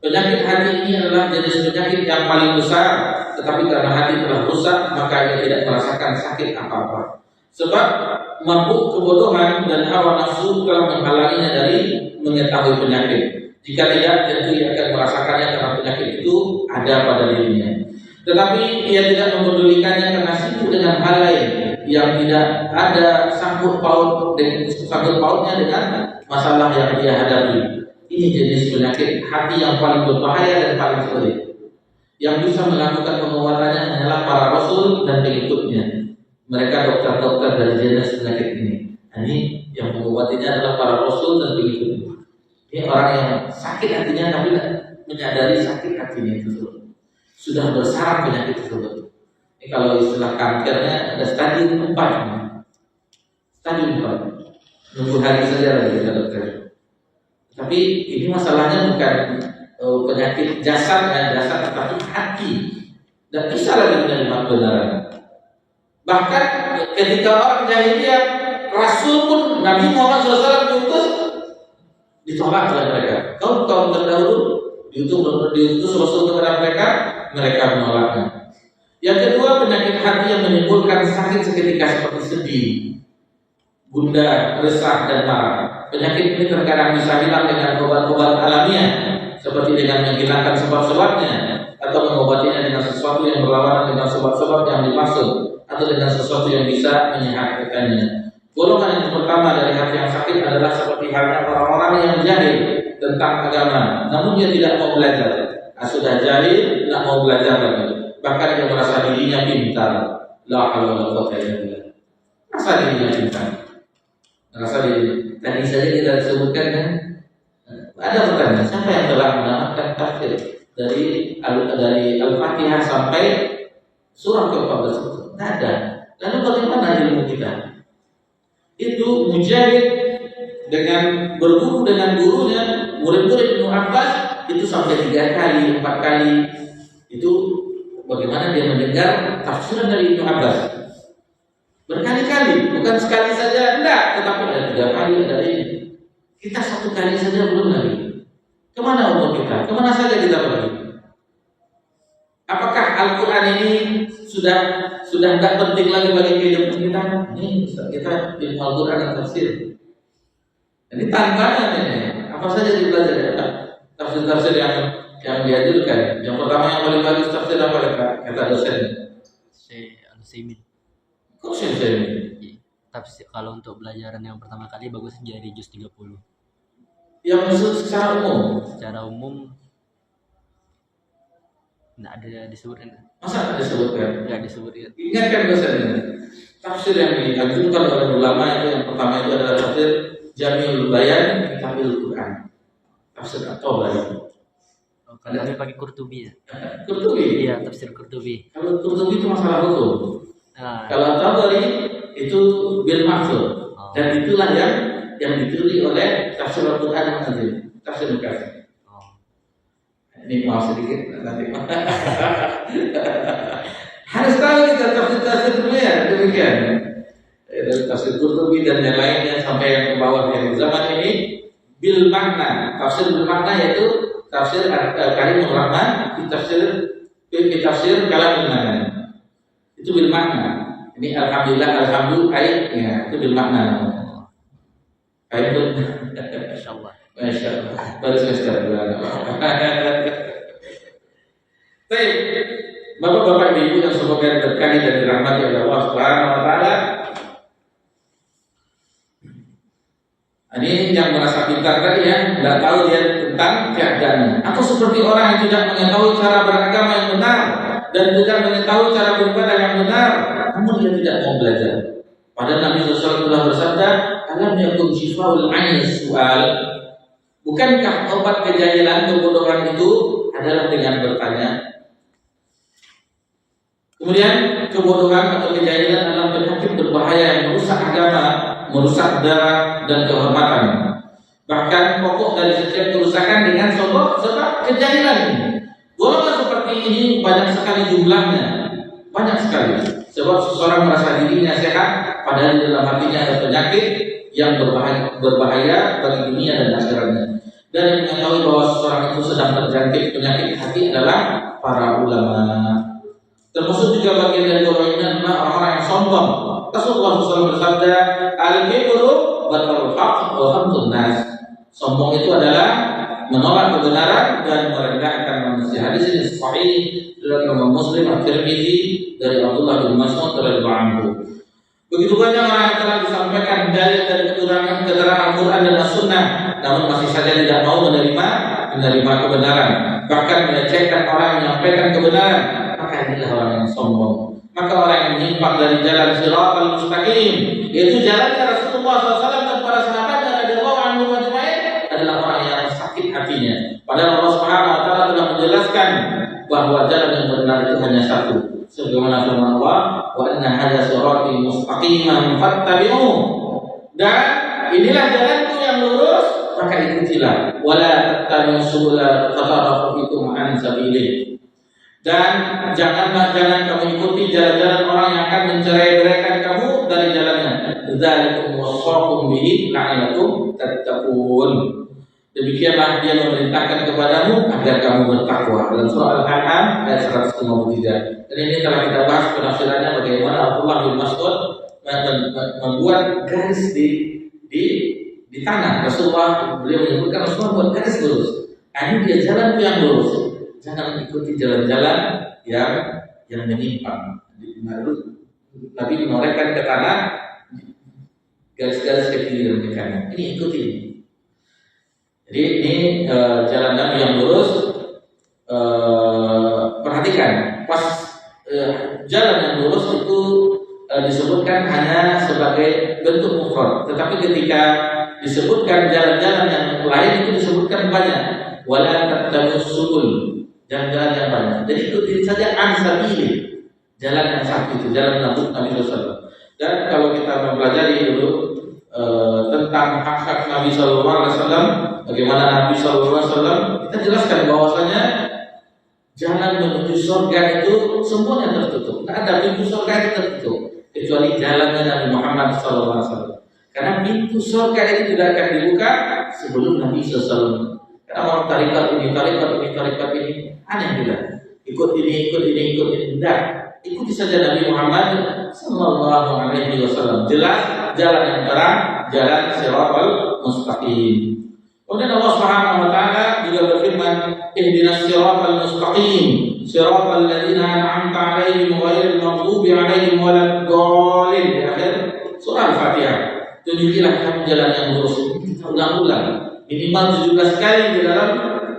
[SPEAKER 1] Penyakit hati ini adalah jenis penyakit yang paling besar, tetapi karena hati telah rusak, maka ia tidak merasakan sakit apa-apa. Sebab mabuk kebodohan dan hawa nafsu telah menghalanginya dari mengetahui penyakit. Jika tidak, tentu ia akan merasakannya karena penyakit itu ada pada dirinya. Tetapi ia tidak memedulikannya karena sibuk dengan hal lain yang tidak ada sangkut pautnya dengan masalah yang dia hadapi. Ini jenis penyakit hati yang paling berbahaya dan paling sulit. Yang bisa melakukan pengobatannya hanyalah para rasul dan pengikutnya. Mereka dokter-dokter dari jenis penyakit ini. Ini yang mengobatinya adalah para rasul dan pengikutnya. Ini orang yang sakit hatinya tapi menyadari sakit hatinya itu sudah bersarang penyakit tersebut. Ini kalau istilah kankernya ada stadium 4. Stadium 4. Nunggu hari saja lagi dokter. Tapi ini masalahnya bukan penyakit jasad tetapi hati. Dan bisa lagi menerima kebenaran. Bahkan ketika orang jahiliyah, Rasul pun Nabi Muhammad SAW diutus, ditolak oleh mereka. Kaum terdahulu diutus Rasul kepada mereka menolaknya. Yang kedua, penyakit hati yang menimbulkan sakit seketika seperti sedih, gundah, resah, dan marah. Penyakit ini terkadang bisa hilang dengan obat-obat alamiah, seperti dengan menghilangkan sebab-sebabnya, atau mengobatinya dengan sesuatu yang berlawanan dengan sebab-sebab yang dimaksud, atau dengan sesuatu yang bisa menyehatkannya. Golongan yang pertama dari hati yang sakit adalah seperti halnya orang-orang yang jahil tentang agama, namun dia tidak mau belajar. Sudah jahil, tidak mau belajar lagi. Bahkan dia merasa dirinya pintar. La haula wala quwwata illa billah. Merasa dirinya pintar. Merasa diri. Tadi saja kita sebutkan kan, ada pertanyaan, siapa yang telah mengamalkan tafsir dari Al-Fatihah sampai surah ke-14? Tidak ada. Lalu bagaimana ilmu kita? Itu Mujahid dengan berguru dengan gurunya, murid-murid Ibnu Abbas itu sampai 3 kali, 4 kali. Itu bagaimana dia mendengar tafsiran dari Ibnu Abbas. Berkali-kali, bukan sekali saja, enggak, tetapi ada 3 kali, ada ini. Kita 1 kali saja belum lagi. Kemana umur kita? Kemana saja kita pergi? Apakah Al-Quran ini sudah tidak penting lagi bagi kehidupan kita? Ini kita ilmu Al-Quran dan tafsir. Ini tantangan ini. Apa saja dipelajari? Tafsir-tafsir yang diajarkan. Yang pertama yang paling bagus tafsir apa kata dosen?
[SPEAKER 2] Al-Utsaimin.
[SPEAKER 1] Kok Al-Utsaimin?
[SPEAKER 2] Tafsir kalau untuk pelajaran yang pertama kali bagus jadi juz 30.
[SPEAKER 1] Yang maksud secara umum?
[SPEAKER 2] Secara umum nggak ada disebutkan.
[SPEAKER 1] Masa nggak disebutkan?
[SPEAKER 2] Nggak disebutkan.
[SPEAKER 1] Ingatkan dosennya. Tafsir yang diajukan oleh ulama itu yang pertama itu adalah tafsir Jami'ul Bayan Kitabul Quran. Tafsir At-Tabari.
[SPEAKER 2] Oh, kalau kami pakai Qurtubi ya.
[SPEAKER 1] Qurtubi?
[SPEAKER 2] Iya, tafsir Qurtubi.
[SPEAKER 1] Kalau Qurtubi itu masalah hukum.
[SPEAKER 2] Nah.
[SPEAKER 1] Kalau At-Tabari itu bil maksud.
[SPEAKER 2] Oh.
[SPEAKER 1] Dan itulah yang ditulis oleh tafsir Al-Quran Al-Azim, tafsir Al-Kafi. Ini mau sedikit nanti. Harus tahu kita tafsir dulu ya, demikian. Dari tafsir Qurtubi dan yang lainnya sampai yang ke bawah dari zaman ini bil makna. Tafsir bil makna yaitu tafsir Karimur Rahman, tafsir Kalamul Manan. Itu bil makna. Ini alhamdulillah ya, itu bil makna. Ayat
[SPEAKER 2] insyaallah.
[SPEAKER 1] Masya Allah, baru semester bulan. Baik, bapak-bapak ibu yang semoga berkahi dan dirahmati oleh Allah Subhanahu Wa Taala. Ini yang merasa pintar tadi ya, tidak tahu dia tentang keadaannya. Atau seperti orang yang tidak mengetahui cara beragama yang benar dan tidak mengetahui cara beribadah yang benar, namun dia tidak mau belajar. Padahal Nabi SAW telah bersabda, "Alam yakun shifaul 'ain su'al." Bukankah obat kejahilan, kebodohan itu adalah dengan bertanya? Kemudian kebodohan atau kejahilan adalah penyakit berbahaya yang merusak agama, merusak darah dan kehormatan. Bahkan pokok dari setiap kerusakan dengan sebab kejahilan ini. Golongan seperti ini banyak sekali jumlahnya, banyak sekali. Sebab seseorang merasa dirinya sehat, padahal di dalam hatinya ada penyakit yang berbahaya bagi dunia dan akhiratnya. Dan yang mengetahui bahwa seseorang itu sedang terjangkit penyakit hati adalah para ulama. Termasuk juga bagian dari golongan ini adalah orang-orang yang sombong. Rasulullah SAW bersabda, "Al-kibru batarul haqq wa ghamtun nas." Sombong itu adalah menolak kebenaran dan merendahkan manusia. Hadis ini sahih dari Imam Muslim, At-Tirmidzi dari Abdullah bin Mas'ud radhiyallahu anhu. Begitu banyak orang yang telah disampaikan dalil dari keterangan Al-Quran dan As-Sunnah, namun masih saja tidak mau menerima kebenaran, bahkan melecehkan orang yang menyampaikan kebenaran. Maka inilah orang yang sombong. Maka orang yang menyimpang dari jalan Shiratal Mustaqim, yaitu jalannya Rasulullah SAW dan para sahabatnya radhiyallahu anhum ajma'in, adalah orang yang sakit hatinya. Padahal Allah Subhanahu Wa Taala telah menjelaskan bahwa jalan yang benar itu hanya satu. Sebagaimana firman Allah, "Wa anna hadza sirati mustaqiman fattabi'uhu." Dan inilah jalanku yang lurus, maka ikutilah. Wa la tattabi'u subula fatafarraqu bikum an sabilihi. Dan jangan kamu ikuti jalan-jalan orang yang akan mencerai-beraikan kamu dari jalannya. Dzalikum wasaqum bihi la'allakum tattaqun. Demikianlah dia memerintahkan kepadamu agar kamu bertakwa. Dalam surah Al-An'am ayat 153. Dan ini telah kita bahas penafsirannya bagaimana Abdullah bin Mas'ud membuat garis di tanah. Rasulullah beliau menyebutkan Rasulullah buat garis lurus. Ini dia jalan yang lurus. Jangan ikuti jalan-jalan yang menyimpang. Nabi menorehkan ke tanah garis-garis ke kiri dan ke kanan. Ini ikuti. Jadi ini jalan Nabi yang lurus. Perhatikan, pas jalan yang lurus itu disebutkan hanya sebagai bentuk mufrad, tetapi ketika disebutkan jalan-jalan yang lain itu disebutkan banyak. Wala tattabi'us subul, jalan-jalan yang banyak. Jadi ikuti saja ansabili. Jalan yang satu itu, jalan Nabi SAW. Dan kalau kita mempelajari dulu tentang hak-hak Nabi SAW, bagaimana Nabi SAW, kita jelaskan bahwasanya jalan menuju surga itu semuanya tertutup. Tidak ada pintu surga yang tertutup kecuali jalannya Nabi Muhammad SAW. Karena pintu surga itu tidak akan dibuka sebelum Nabi SAW. Karena orang tarikat ini aneh juga. Ikut ini. Tidak. Ikuti saja Nabi Muhammad Sallallahu Alaihi Wasallam. Jelas jalan yang terang, jalan Shiratal Mustaqim. Kemudian Allah Subhanahu Wa Taala juga berfirman, Ihdinas Shiratal Mustaqim, Shiratal Ladzina An'amta Alaihim Ghairil Maghdubi Alaihim Waladdallin. Di akhir surah Al-Fatihah. Tunjukilah kami jalan yang lurus. Kita ulang-ulang minimal 17 kali di dalam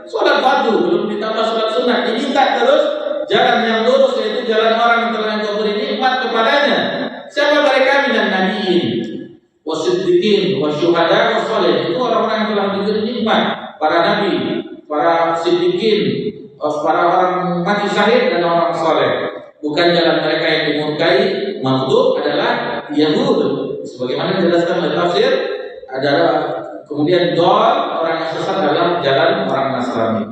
[SPEAKER 1] sholat fardu, belum ditambah sholat sunnah. Diminta terus jalan yang lurus, yaitu jalan orang yang telah Engkau beri nikmat kepadanya. Siapa mereka? Minan nabiyyin wasiddiqin wasyuhada wassalih. Itu orang-orang yang telah diberi nikmat, para nabi, para siddiqin, para orang mati syahid dan orang saleh. Bukan jalan mereka yang dimurkai. Maghdub adalah Yahud, sebagaimana dijelaskan oleh tafsir, adalah kemudian dol, orang yang sesat adalah jalan orang Nasrani.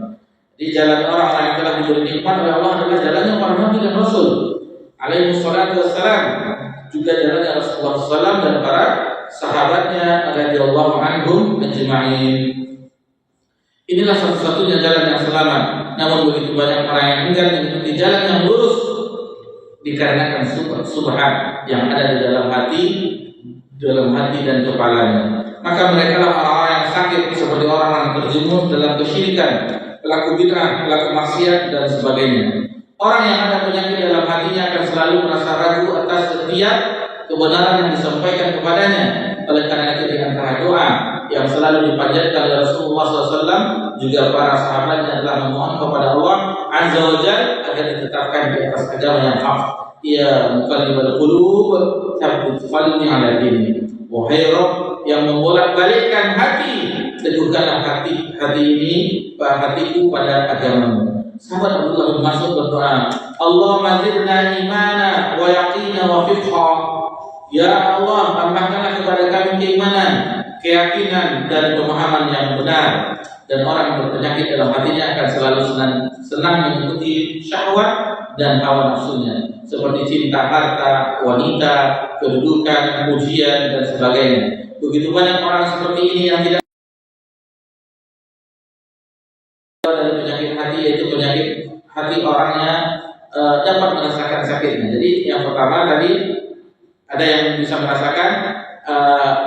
[SPEAKER 1] Di jalan orang yang telah diberi nikmat oleh Allah adalah jalannya para nabi dan rasul alaihi wassalatu wassalam, juga jalannya Rasulullah SAW dan para sahabatnya radhiyallahu anhum ajma'in. Inilah satu-satunya jalan yang selamat. Namun begitu banyak orang yang enggan mengikuti jalan yang lurus dikarenakan subhat yang ada di dalam hati dan kepalanya. Maka mereka lah orang-orang yang sakit, seperti orang yang terjerumus dalam kesyirikan, pelaku bid'ah, pelaku maksiat dan sebagainya. Orang yang ada penyakit dalam hatinya akan selalu merasa ragu atas setiap kebenaran yang disampaikan kepadanya. Oleh karena itu, di antara doa yang selalu dipanjatkan oleh Rasulullah SAW, juga para sahabatnya telah memohon kepada Allah Azza wa Jalla agar ditetapkan di atas agama yang hak. Ya muqallibal qulub, tsabbit qalbi ala dinik. Wahai Rabb yang membolak-balikkan hati, teguhkanlah hatiku pada agamamu. Sahabat Abdullah bin Mas'ud berdoa, Allahumma zidna imana wa yaqina wa fiqha. Ya Allah, tambahkanlah kepada kami keimanan, keyakinan dan pemahaman yang benar. Dan orang yang berpenyakit dalam hatinya akan selalu senang mengikuti syahwat dan hawa nafsunya, seperti cinta harta, wanita, kedudukan, pujian dan sebagainya. Begitu banyak orang seperti ini yang tidak dari penyakit hati, yaitu penyakit hati orangnya dapat merasakan sakitnya. Jadi yang pertama tadi ada yang bisa merasakan,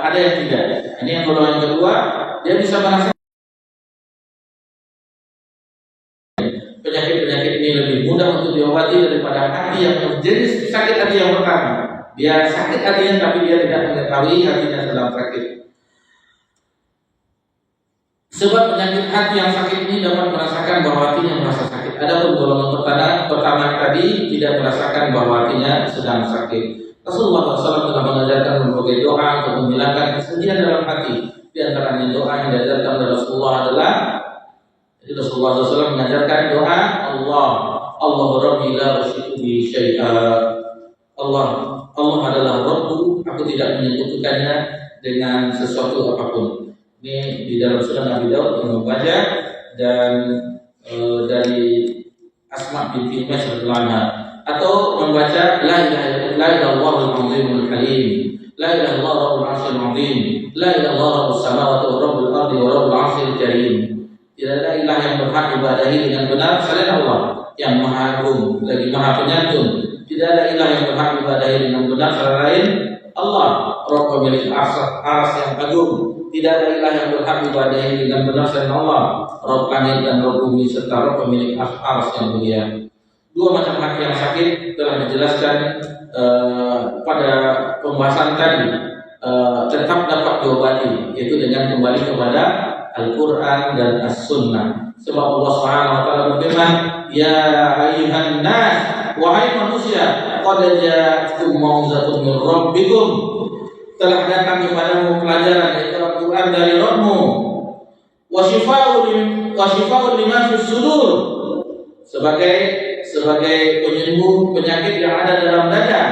[SPEAKER 1] ada yang tidak. Ini yang kedua, dia bisa merasakan. Penyakit-penyakit ini lebih mudah untuk diobati daripada hati yang menjadi sakit hati yang pertama. Dia sakit hatinya tapi dia tidak mengetahui hatinya sedang sakit. Sebab penyakit hati yang sakit ini dapat merasakan bahwa hatinya merasa sakit. Adapun golongan pertama tadi tidak merasakan bahwa hatinya sedang sakit. Rasulullah SAW telah mengajarkan berbagai doa untuk menghilangkan kesedihan dalam hati. Di antaranya doa yang diajarkan oleh Rasulullah adalah, jadi Rasulullah SAW mengajarkan doa Allah Rabbi la usyriku bi syai'a. Allah adalah Rabbku, aku tidak menyekutukannya dengan sesuatu apapun. Ini di dalam surah Nabi Daud yang membaca, dan dari Asma binti Umayyah radhiyallahu anha, atau membaca la ilaha illallahul azimul halim, la ilaha illallah rabbul arsyil azim, la ilaha illallah rabbus samawati wa rabbul ardi wa rabbul arsyil karim. Tidak ada ilah yang berhak ibadahi dengan benar selain Allah yang Maha Agung lagi Maha Penyantun. Tidak ada ilah yang berhak ibadahi dengan benar selain Allah, Rabb pemilik arsy yang agung. Tidak ada ilah yang berhak ibadahi dengan benar selain Allah, Rabb langit dan Rabb bumi serta Rabb pemilik arsy yang mulia. Dua macam hati yang sakit telah dijelaskan pada pembahasan tadi, tetap dapat diobati, yaitu dengan kembali kepada Al-Quran dan As-Sunnah. Sebab Allah Subhanahu wa taala berfirman, ya ayyuhan nas, wahai manusia, qad ja'akum mau'izatun min rabbikum, telah datang kepadamu pelajaran yaitu Al-Quran dari Rabbmu, wa syifaa'un lima fis sudur, sebagai penyembuh penyakit yang ada dalam dada,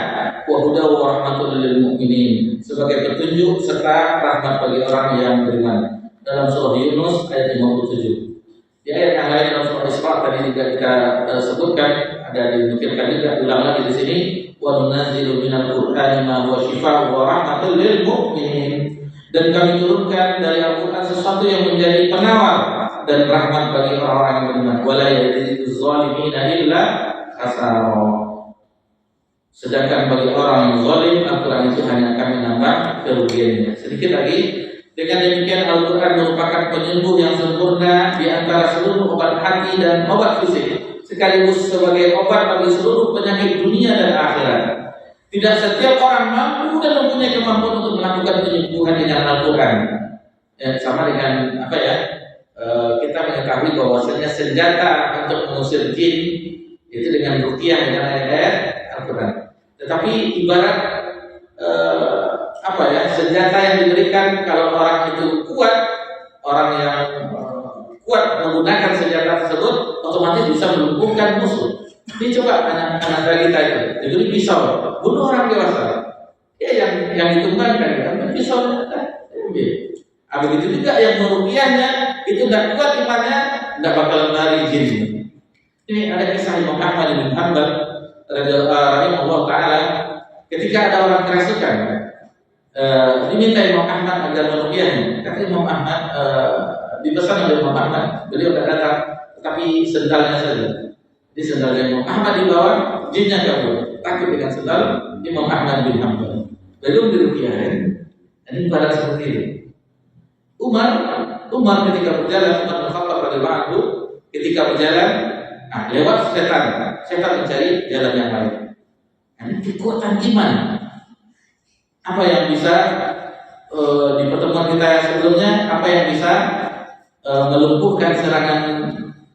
[SPEAKER 1] wa huda wa rahmatul lil mu'minin, sebagai petunjuk serta rahmat bagi orang yang beriman. Dalam surah Yunus ayat 57. Di ayat yang lain dalam surah Isra tadi juga kita sebutkan, ada dinukilkan juga, ulang lagi di sini, wa nunazzilu minal qur'ani ma huwa shifaa'un wa rahmatul lil mu'minin. Dan kami turunkan dari Al-Quran sesuatu yang menjadi penawar dan rahmat bagi orang-orang yang beriman. Wala yaziduz zalimina illa khasara. Sedangkan bagi orang yang zalim, Al-Quran itu hanya akan menambah kerugiannya. Sedikit lagi, dengan demikian Al-Quran merupakan penyembuh yang sempurna di antara seluruh obat hati dan obat fisik, sekaligus sebagai obat bagi seluruh penyakit dunia dan akhirat. Tidak setiap orang mampu dan mempunyai kemampuan untuk melakukan penyembuhan dengan Al-Quran. Sama dengan kita mengetahui bahwasanya senjata untuk mengusir jin itu dengan ruqyah, dengan ayat Al-Quran. Tetapi ibarat senjata yang diberikan, kalau orang itu kuat, orang yang kuat menggunakan senjata tersebut, otomatis bisa melumpuhkan musuh. Ini coba anak-anak kita itu diberi pisau, bunuh orang dewasa. Ya yang ditumbangkan kan pisau. Begitu juga yang meruqyahnya itu tidak kuat imannya, tidak bakal lari jin. Ini ada kisah Imam Ahmad bin Hanbal rahimahullah taala, ketika ada orang kerasukan, diminta Imam Ahmad agar meruqyahnya. Kata Imam Ahmad, dipesan oleh Imam Ahmad, beliau tidak datang, tetapi sendalnya saja. Di sendalnya Imam Ahmad dibawa, jinnya kabur. Takut dengan sendal Imam Ahmad bin Hanbal. Beliau diruqyahkan. Ini pada seperti ini. Umar ketika berjalan, Umar bin Khattab radhiyallahu anhu ketika berjalan, lewat setan mencari jalan yang lain. Ini kekuatan iman. Apa yang bisa di pertemuan kita sebelumnya, apa yang bisa melumpuhkan serangan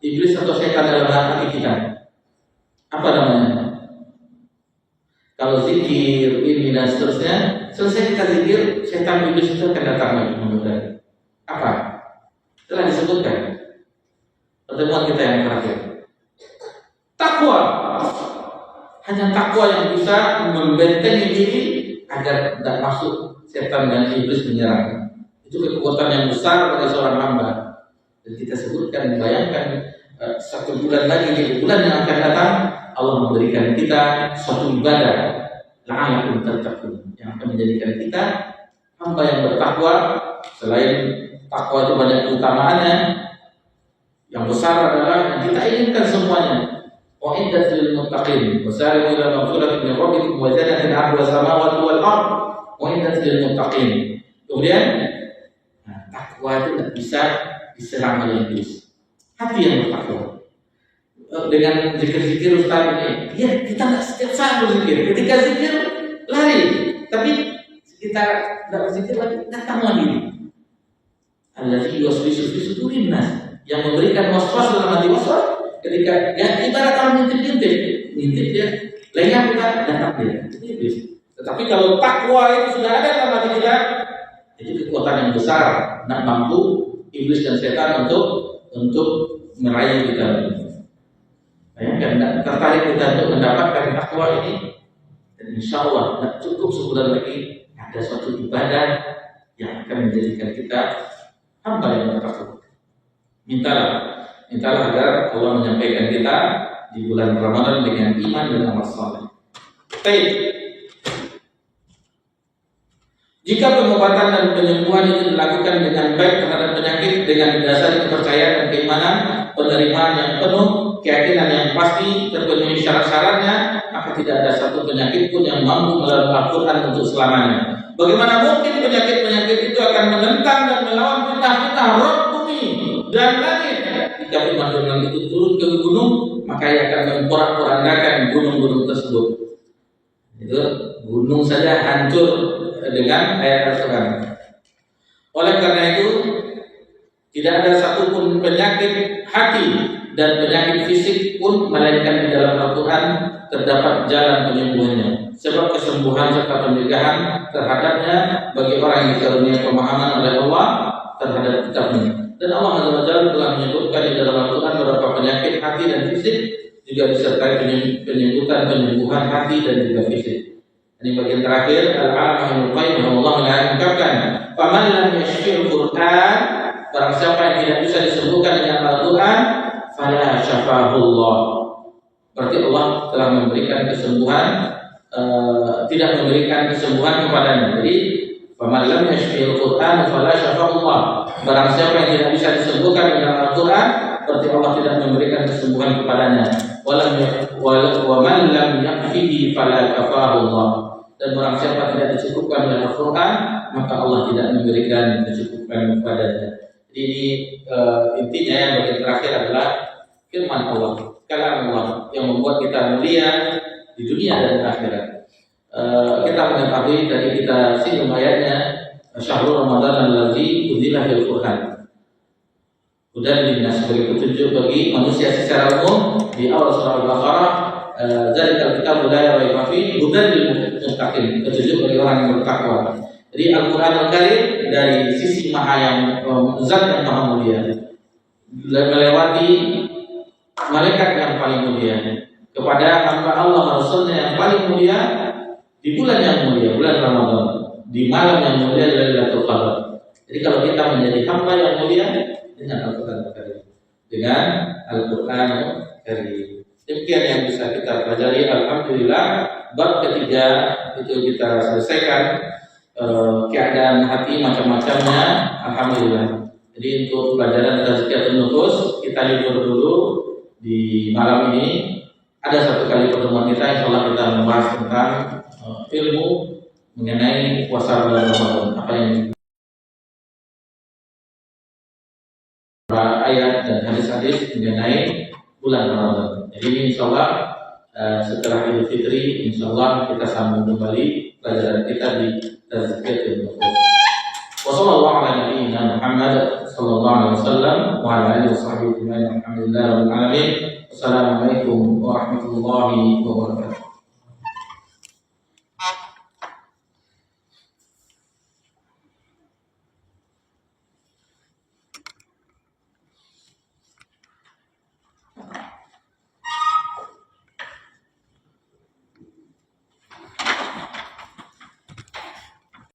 [SPEAKER 1] iblis atau setan dalam hati kita? Apa namanya? Kalau zikir ini dan seterusnya, selesai kita zikir, setan iblis itu akan datang lagi menggoda. Apa? Telah disebutkan pertemuan kita yang terakhir. Takwa. Hanya takwa yang bisa membentengi diri agar tidak masuk setan dan iblis menyerang. Itu kekuatan yang besar bagi seorang hamba. Dan kita sebutkan, bayangkan 1 bulan lagi, di bulan yang akan datang, Allah memberikan kita suatu ibadah la'allakum tattaqun, yang akan menjadikan kita hamba yang bertakwa. Selain takwa itu banyak keutamaannya, yang besar adalah yang kita inginkan semuanya. Wa'iddat lil muttaqin, wasari'u ila maghfiratin min rabbikum wa jannatin 'arduha as-samawati wal ardh, wa'iddat lil muttaqin. Kemudian takwa itu tidak bisa diserang oleh iblis. Hati yang bertakwa. Dengan zikir-zikir Ustaz ini, ya kita tidak setiap saat berzikir. Ketika zikir lari, tapi kita tidak berzikir lagi, datang lagi. Allazi yuwaswisu fi sudurin nas, yang memberikan waswas dalam hati waswas. Ketika ibarat orang ngintip dia, lenyap kita, datang dia. Itu iblis. Tetapi kalau takwa itu sudah ada dalam hati kita, itu kekuatan yang besar, nak mampu iblis dan setan untuk meraih kita. Bayangkan, tertarik kita untuk mendapatkan takwa ini, dan insya Allah tidak cukup sebulan lagi ada suatu ibadah yang akan menjadikan kita hamba yang bertakwa. Mintalah agar Allah menyampaikan kita di bulan Ramadan dengan iman dan amal saleh. Baik. Jika pengobatan dan penyembuhan itu dilakukan dengan baik terhadap penyakit dengan dasar kepercayaan dan keimanan, penerimaan yang penuh, keyakinan yang pasti, terpenuhi syarat-syaratnya, maka tidak ada satu penyakit pun yang mampu melawan Al-Quran untuk selamanya. Bagaimana mungkin penyakit-penyakit itu akan menentang dan melawan fitnah-fitnah roh bumi dan langit? Jika firman itu turun ke gunung, maka ia akan memporak-porandakan gunung-gunung tersebut. Itu gunung saja hancur dengan ayat Al-Quran. Oleh karena itu, tidak ada satupun penyakit hati dan penyakit fisik pun melainkan di dalam Al-Quran terdapat jalan penyembuhannya. Sebab kesembuhan serta pencegahan terhadapnya bagi orang yang dikaruniai pemahaman oleh Allah terhadap kitabnya. Dan Allah Azza wa Jalla telah menyebutkan di dalam Al-Quran beberapa penyakit hati dan fisik, juga disertai penyembuhan hati dan juga fisik. Ini bagian terakhir, Al-Allamah Ibnu Qayyim rahimahullah mengungkapkan, "Faman lam yashfil Qur'an", barang siapa yang tidak bisa disembuhkan dengan Al-Quran, fala syafahullah. Berarti Allah telah memberikan kesembuhan, tidak memberikan kesembuhan kepadanya. Jadi, "Faman lam yashfil Qur'an fala syafahullah", barang siapa yang tidak bisa disembuhkan dengan Al-Quran, berarti Allah tidak memberikan kesembuhan kepadanya. Wa man lam yakfihi fala kafahullah. Dan barang siapa tidak dicukupkan dengan Al-Quran, maka Allah tidak memberikan kecukupan kepadanya. Jadi intinya yang bagian terakhir adalah firman Allah, kalam Allah yang membuat kita mulia di dunia dan akhirat. Kita mengetahui tadi kita singgung ayatnya, Syahrul Ramadan allazi unzila fil Qur'an. Hudan linnas, sebagai petunjuk bagi manusia secara umum. Di awal surah Al-Baqarah, zalikal kitabu la raiba fihi hudan lil muttaqin, petunjuk bagi orang yang bertakwa. Jadi Al-Qur'an Al-Karim dari sisi maha yang zat yang maha mulia, melewati malaikat yang paling mulia, kepada hamba Allah Rasulnya yang paling mulia, di bulan yang mulia, bulan Ramadan, di malam yang mulia Lailatul Qadar. Jadi kalau kita menjadi hamba yang mulia dengan Al-Qur'an Al-Karim, dengan Al-Qur'an Al-Karim. Demikian yang bisa kita pelajari. Alhamdulillah, bab ketiga itu kita selesaikan. Keadaan hati macam-macamnya, alhamdulillah. Jadi untuk pelajaran tazkiyatun nufus kita libur dulu di malam ini. Ada satu kali pertemuan kita, insyaallah kita membahas tentang ilmu mengenai puasa bulan Ramadan. Apa yang ayat dan hadis-hadis mengenai bulan Ramadan. Jadi insyaallah setelah Idul Fitri, insyaallah kita sambung kembali pelajaran kita di tazkiyatun nufus. Wassallallahu ala nabiyyina Muhammad sallallahu alaihi wasallam wa ala alihi washabbihi ajma'in. Alhamdulillah rabbil alamin. Wassalamualaikum warahmatullahi wabarakatuh.